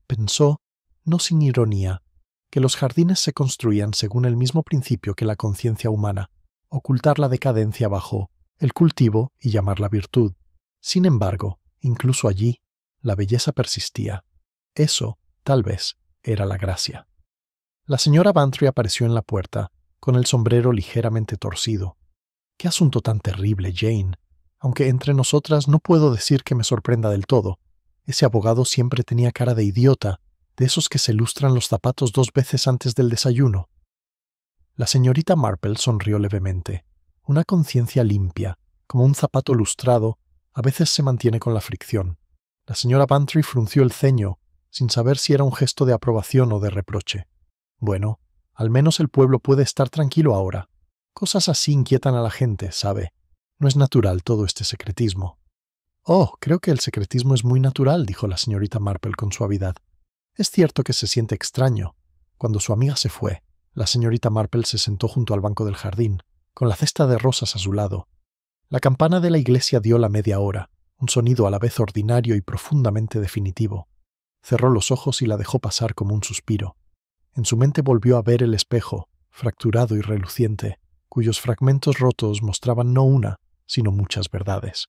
Pensó, no sin ironía, que los jardines se construían según el mismo principio que la conciencia humana, ocultar la decadencia bajo el cultivo y llamarla virtud. Sin embargo, incluso allí, la belleza persistía. Eso, tal vez, era la gracia. La señora Bantry apareció en la puerta, con el sombrero ligeramente torcido. «¡Qué asunto tan terrible, Jane! Aunque entre nosotras no puedo decir que me sorprenda del todo. Ese abogado siempre tenía cara de idiota, de esos que se lustran los zapatos 2 veces antes del desayuno». La señorita Marple sonrió levemente. Una conciencia limpia, como un zapato lustrado, a veces se mantiene con la fricción. La señora Bantry frunció el ceño, sin saber si era un gesto de aprobación o de reproche. Bueno, al menos el pueblo puede estar tranquilo ahora. Cosas así inquietan a la gente, ¿sabe? No es natural todo este secretismo. «Oh, creo que el secretismo es muy natural», dijo la señorita Marple con suavidad. «Es cierto que se siente extraño». Cuando su amiga se fue, la señorita Marple se sentó junto al banco del jardín, con la cesta de rosas a su lado. La campana de la iglesia dio la media hora, un sonido a la vez ordinario y profundamente definitivo. Cerró los ojos y la dejó pasar como un suspiro. En su mente volvió a ver el espejo, fracturado y reluciente, cuyos fragmentos rotos mostraban no una, sino muchas verdades.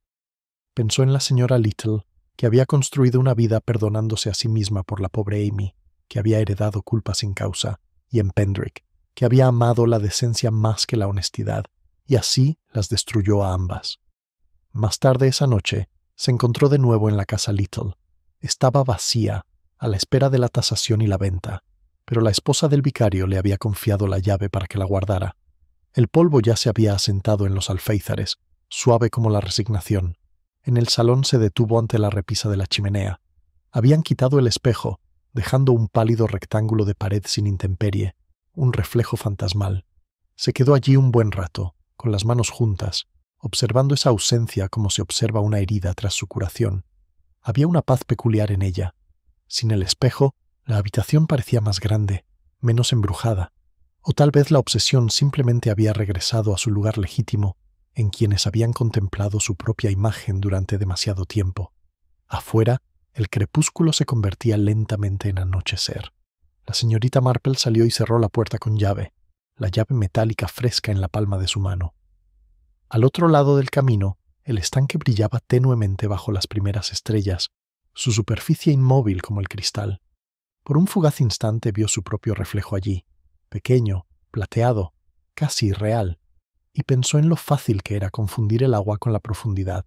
Pensó en la señora Little, que había construido una vida perdonándose a sí misma por la pobre Amy, que había heredado culpas sin causa, y en Pendrick, que había amado la decencia más que la honestidad, y así las destruyó a ambas. Más tarde esa noche, se encontró de nuevo en la casa Little. Estaba vacía, a la espera de la tasación y la venta, pero la esposa del vicario le había confiado la llave para que la guardara. El polvo ya se había asentado en los alféizares, suave como la resignación. En el salón se detuvo ante la repisa de la chimenea. Habían quitado el espejo, dejando un pálido rectángulo de pared sin intemperie, un reflejo fantasmal. Se quedó allí un buen rato, con las manos juntas, observando esa ausencia como se observa una herida tras su curación. Había una paz peculiar en ella. Sin el espejo, la habitación parecía más grande, menos embrujada, o tal vez la obsesión simplemente había regresado a su lugar legítimo en quienes habían contemplado su propia imagen durante demasiado tiempo. Afuera, el crepúsculo se convertía lentamente en anochecer. La señorita Marple salió y cerró la puerta con llave, la llave metálica fresca en la palma de su mano. Al otro lado del camino, el estanque brillaba tenuemente bajo las primeras estrellas, su superficie inmóvil como el cristal. Por un fugaz instante vio su propio reflejo allí, pequeño, plateado, casi irreal, y pensó en lo fácil que era confundir el agua con la profundidad.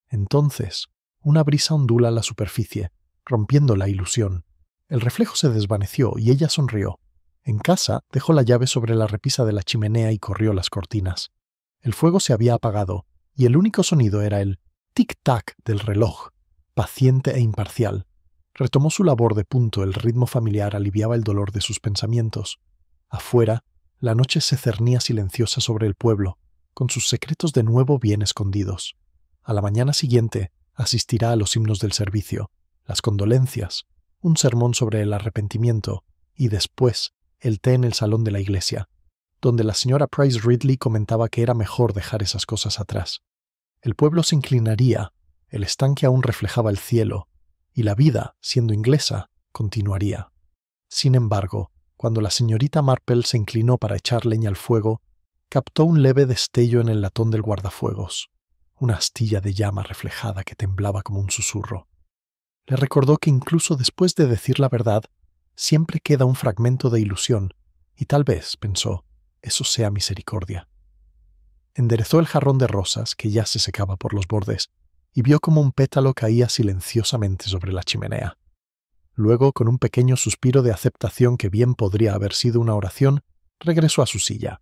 Entonces, una brisa ondula la superficie, rompiendo la ilusión. El reflejo se desvaneció y ella sonrió. En casa, dejó la llave sobre la repisa de la chimenea y corrió las cortinas. El fuego se había apagado, y el único sonido era el tic-tac del reloj, paciente e imparcial. Retomó su labor de punto, el ritmo familiar aliviaba el dolor de sus pensamientos. Afuera, la noche se cernía silenciosa sobre el pueblo, con sus secretos de nuevo bien escondidos. A la mañana siguiente, asistirá a los himnos del servicio, las condolencias, un sermón sobre el arrepentimiento, y después, el té en el salón de la iglesia, donde la señora Price Ridley comentaba que era mejor dejar esas cosas atrás. El pueblo se inclinaría, el estanque aún reflejaba el cielo, y la vida, siendo inglesa, continuaría. Sin embargo, cuando la señorita Marple se inclinó para echar leña al fuego, captó un leve destello en el latón del guardafuegos, una astilla de llama reflejada que temblaba como un susurro. Le recordó que incluso después de decir la verdad, siempre queda un fragmento de ilusión, y tal vez, pensó, eso sea misericordia. Enderezó el jarrón de rosas, que ya se secaba por los bordes, y vio como un pétalo caía silenciosamente sobre la chimenea. Luego, con un pequeño suspiro de aceptación que bien podría haber sido una oración, regresó a su silla.